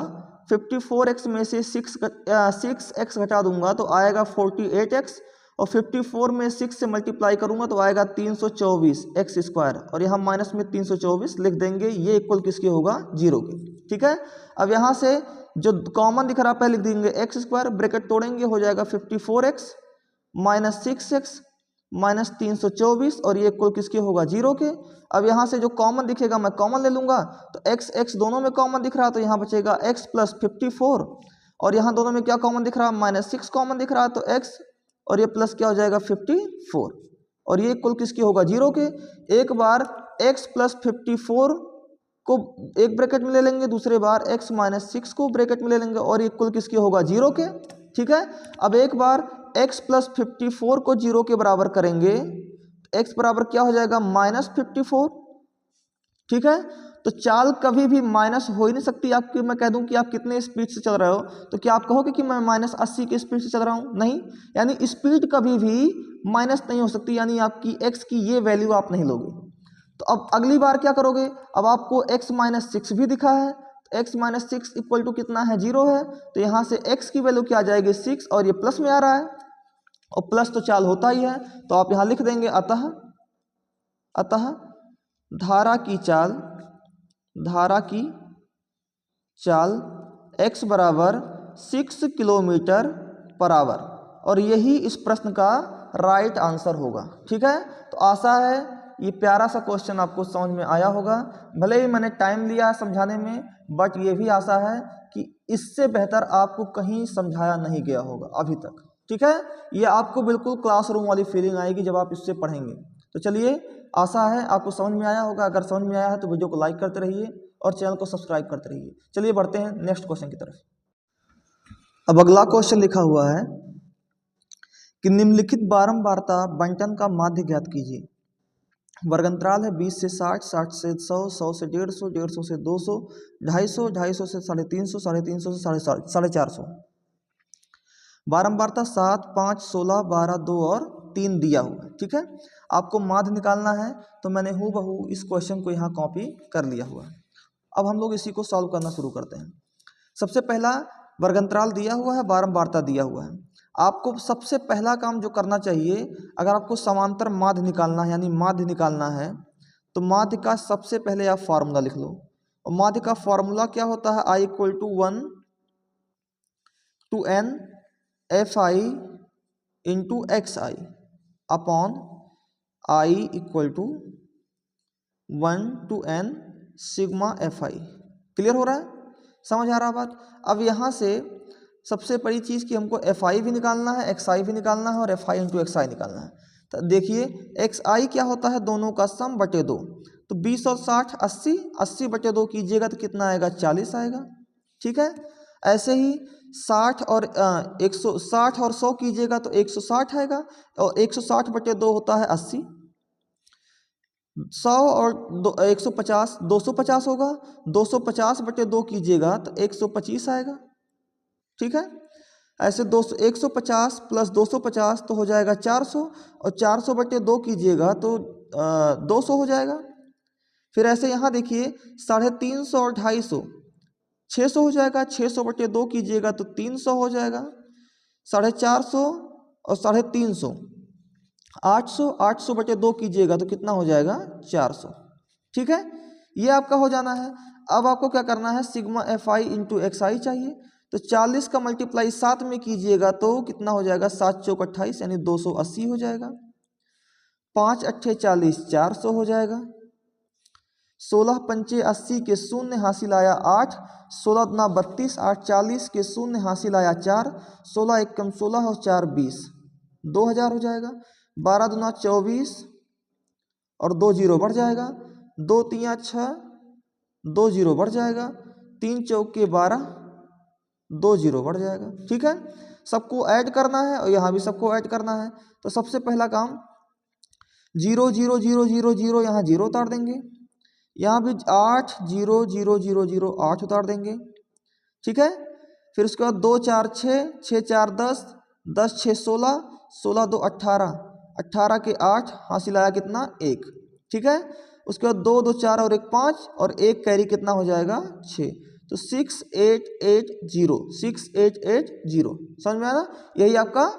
54x में से 6x घटा दूंगा तो आएगा 48x और 54 में 6 से मल्टीप्लाई करूंगा तो आएगा 324x स्क्वायर और यहाँ माइनस में 324 लिख देंगे। ये इक्वल किसके होगा 0 के, ठीक है। अब यहाँ से जो कॉमन दिख रहा है पहले लिख देंगे एक्स स्क्वायर, ब्रैकेट तोड़ेंगे हो जाएगा 54x माइनस 6x माइनस 324 और ये इक्वल किसके होगा 0 के। अब यहाँ से जो कॉमन दिखेगा मैं कॉमन ले लूँगा तो x दोनों में कॉमन दिख रहा है तो यहाँ बचेगा x प्लस 54 और यहाँ दोनों में क्या कॉमन दिख रहा है -6 कॉमन दिख रहा है तो x और ये प्लस क्या हो जाएगा 54 और ये इक्वल किसके होगा 0 के। एक बार x प्लस 54 को एक ब्रैकेट में ले लेंगे, दूसरे बार x माइनस 6 को ब्रैकेट में ले लेंगे और इक्वल किसके होगा 0 के, ठीक है। अब एक बार x प्लस 54 को 0 के बराबर करेंगे, x बराबर क्या हो जाएगा -54, ठीक है। तो चाल कभी भी माइनस हो ही नहीं सकती। आपकी मैं कह दूं कि आप कितने स्पीड से चल रहे हो तो क्या आप कहोगे कि मैं -80 की स्पीड से चल रहा हूं, नहीं, यानी स्पीड कभी भी माइनस नहीं हो सकती, यानी आपकी x की ये वैल्यू आप नहीं लोगे। तो अब अगली बार क्या करोगे, अब आपको x माइनस 6 भी दिखा है, x माइनस 6 इक्वल टू कितना है 0 है, तो यहाँ से x की वैल्यू क्या आ जाएगी 6 और ये प्लस में आ रहा है और प्लस तो चाल होता ही है तो आप यहाँ लिख देंगे अतः धारा की चाल x बराबर 6 किलोमीटर पर आवर और यही इस प्रश्न का राइट आंसर होगा, ठीक है। तो आशा है ये प्यारा सा क्वेश्चन आपको समझ में आया होगा। भले ही मैंने टाइम लिया समझाने में, बट ये भी आशा है कि इससे बेहतर आपको कहीं समझाया नहीं गया होगा अभी तक, ठीक है। ये आपको बिल्कुल क्लासरूम वाली फीलिंग आएगी जब आप इससे पढ़ेंगे। तो चलिए, आशा है आपको समझ में आया होगा। अगर समझ में आया है तो वीडियो को लाइक करते रहिए और चैनल को सब्सक्राइब करते रहिए। चलिए बढ़ते हैं नेक्स्ट क्वेश्चन की तरफ। अब अगला क्वेश्चन लिखा हुआ है कि निम्नलिखित बारंबारता बंटन का माध्य ज्ञात कीजिए। वर्गंतराल है 20 से 60, 60 से 100, 100 से 150, 150 से 200, 250, 250 से 350, 350 से 450। बारंबारता 7, 5, 16, 12, 2 और 3 दिया हुआ है, ठीक है। आपको माध्य निकालना है तो मैंने हूबहू इस क्वेश्चन को यहाँ कॉपी कर लिया हुआ है। अब हम लोग इसी को सॉल्व करना शुरू करते हैं। सबसे पहला वर्गंतराल दिया हुआ है, बारंबारता दिया हुआ है। आपको सबसे पहला काम जो करना चाहिए, अगर आपको समांतर माध्य निकालना है यानी माध्य निकालना है, तो माध्य का सबसे पहले आप फार्मूला लिख लो। और माध्य का फार्मूला क्या होता है, I = 1 to n fi into xi upon I = 1 to n sigma fi। Clear हो रहा है, समझ आ रहा है बात। अब यहाँ से सबसे बड़ी चीज़ कि हमको fi भी निकालना है, xi भी निकालना है और fi into xi निकालना है। तो देखिए xi क्या होता है, दोनों का सम बटे 2। तो 20 और 60 80, 80 बटे 2 कीजिएगा तो कितना आएगा, 40 आएगा। ठीक है, ऐसे ही 60 और 100 कीजिएगा तो 160 आएगा, और 160 बटे 2 होता है 80। 100 और 150 250 होगा, 250 बटे 2 कीजिएगा तो 125 आएगा। ठीक है, ऐसे 150 प्लस 250 तो हो जाएगा 400, और 400 बटे 2 कीजिएगा तो 200 हो जाएगा। फिर ऐसे यहाँ देखिए 350 और 250 600 हो जाएगा, 600 बटे 2 कीजिएगा तो 300 हो जाएगा। 450 और 350 800, 800 बटे 2 कीजिएगा तो कितना हो जाएगा, 400। ठीक है, ये आपका हो जाना है। अब आपको क्या करना है, सिग्मा fi इंटू xi चाहिए। तो 40 का मल्टीप्लाई 7 में कीजिएगा तो कितना हो जाएगा, 7 चौक 28 यानी 280 हो जाएगा। 5 अट्ठे 40, 400 हो जाएगा। 16 पंचे 80 के शून्य हासिल आया 8, 16 दूना 32, 8 40 के शून्य हासिल आया 4, 16 एकम 16 और 4 20, 2000 हो जाएगा। 12 दूना 24 और 2 जीरो बढ़ जाएगा, 2 तियाँ 6, 2 जीरो बढ़ जाएगा, 3 चौके 12, 2 जीरो बढ़ जाएगा। ठीक है, सबको ऐड करना है और यहाँ भी सबको ऐड करना है। तो सबसे पहला काम 0 0 0 0 0 यहाँ 0 उतार देंगे, यहाँ भी 8 0 0 0 0 8 उतार देंगे। ठीक है, फिर उसके बाद 2 4 6, 6 4 10, 10 6 16, 16 2 18, 18 के 8 हासिल आया कितना, 1। ठीक है, उसके बाद 2 2 4 और 1 5, और 1 कैरी कितना हो जाएगा, 6। तो 6 8 8 0, 6 8 8 0। समझ में आया ना, यही आपका,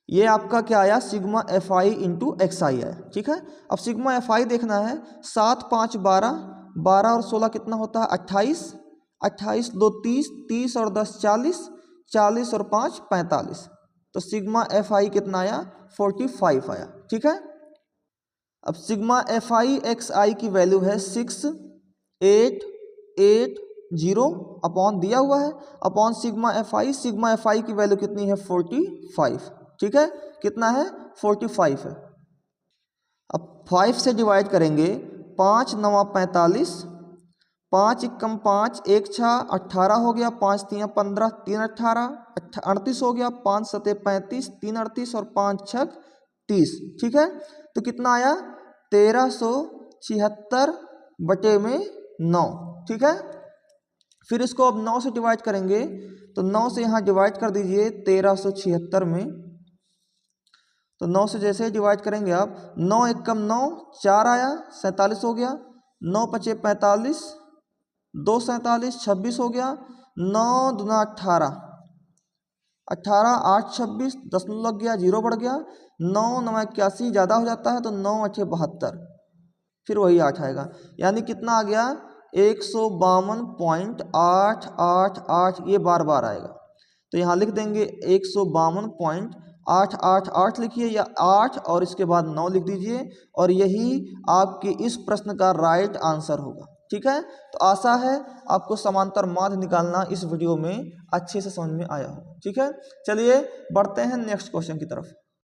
ये आपका क्या आया, सिग्मा fi इंटू xi है। ठीक है, अब सिग्मा fi देखना है। 7 5 12, 12 और 16 कितना होता है, 28, 28 2 30, 30 और 10 40, 40 और 5 45। तो सिग्मा fi कितना आया, 45 आया। ठीक है, अब सिग्मा fi xi की वैल्यू है 6 8 8 0 अपॉन दिया हुआ है, अपॉन सिग्मा fi की वैल्यू कितनी है, 45। ठीक है, कितना है, 45 है। अब 5 से डिवाइड करेंगे, 5 9 45, 5 एकम 5, 1 6 18 हो गया, 5 3 15, 3 18 38 हो गया, 5 7 35, 3 38 और 5 6 30। ठीक है, तो कितना आया, 1376 बटे में 9। ठीक है, फिर इसको अब 9 से डिवाइड करेंगे, तो 9 से यहाँ डिवाइड कर दीजिए 1376 में। तो 9 से जैसे ही डिवाइड करेंगे आप, 9 एकम 9, 4 आया, 47 हो गया, 9 पचे 45, 2 47, 26 हो गया, 9 दूना 18, 18 8 26, 10 लग गया, 0 बढ़ गया, 9 9 81 ज़्यादा हो जाता है तो 9 8 72, फिर वही 8 आएगा, यानी कितना आ गया, 152.888, ये बार बार आएगा। तो यहाँ लिख देंगे 152.888 लिखिए, या 8 और इसके बाद 9 लिख दीजिए, और यही आपके इस प्रश्न का राइट आंसर होगा। ठीक है, तो आशा है आपको समांतर माध्य निकालना इस वीडियो में अच्छे से समझ में आया हो। ठीक है, चलिए बढ़ते हैं नेक्स्ट क्वेश्चन की तरफ।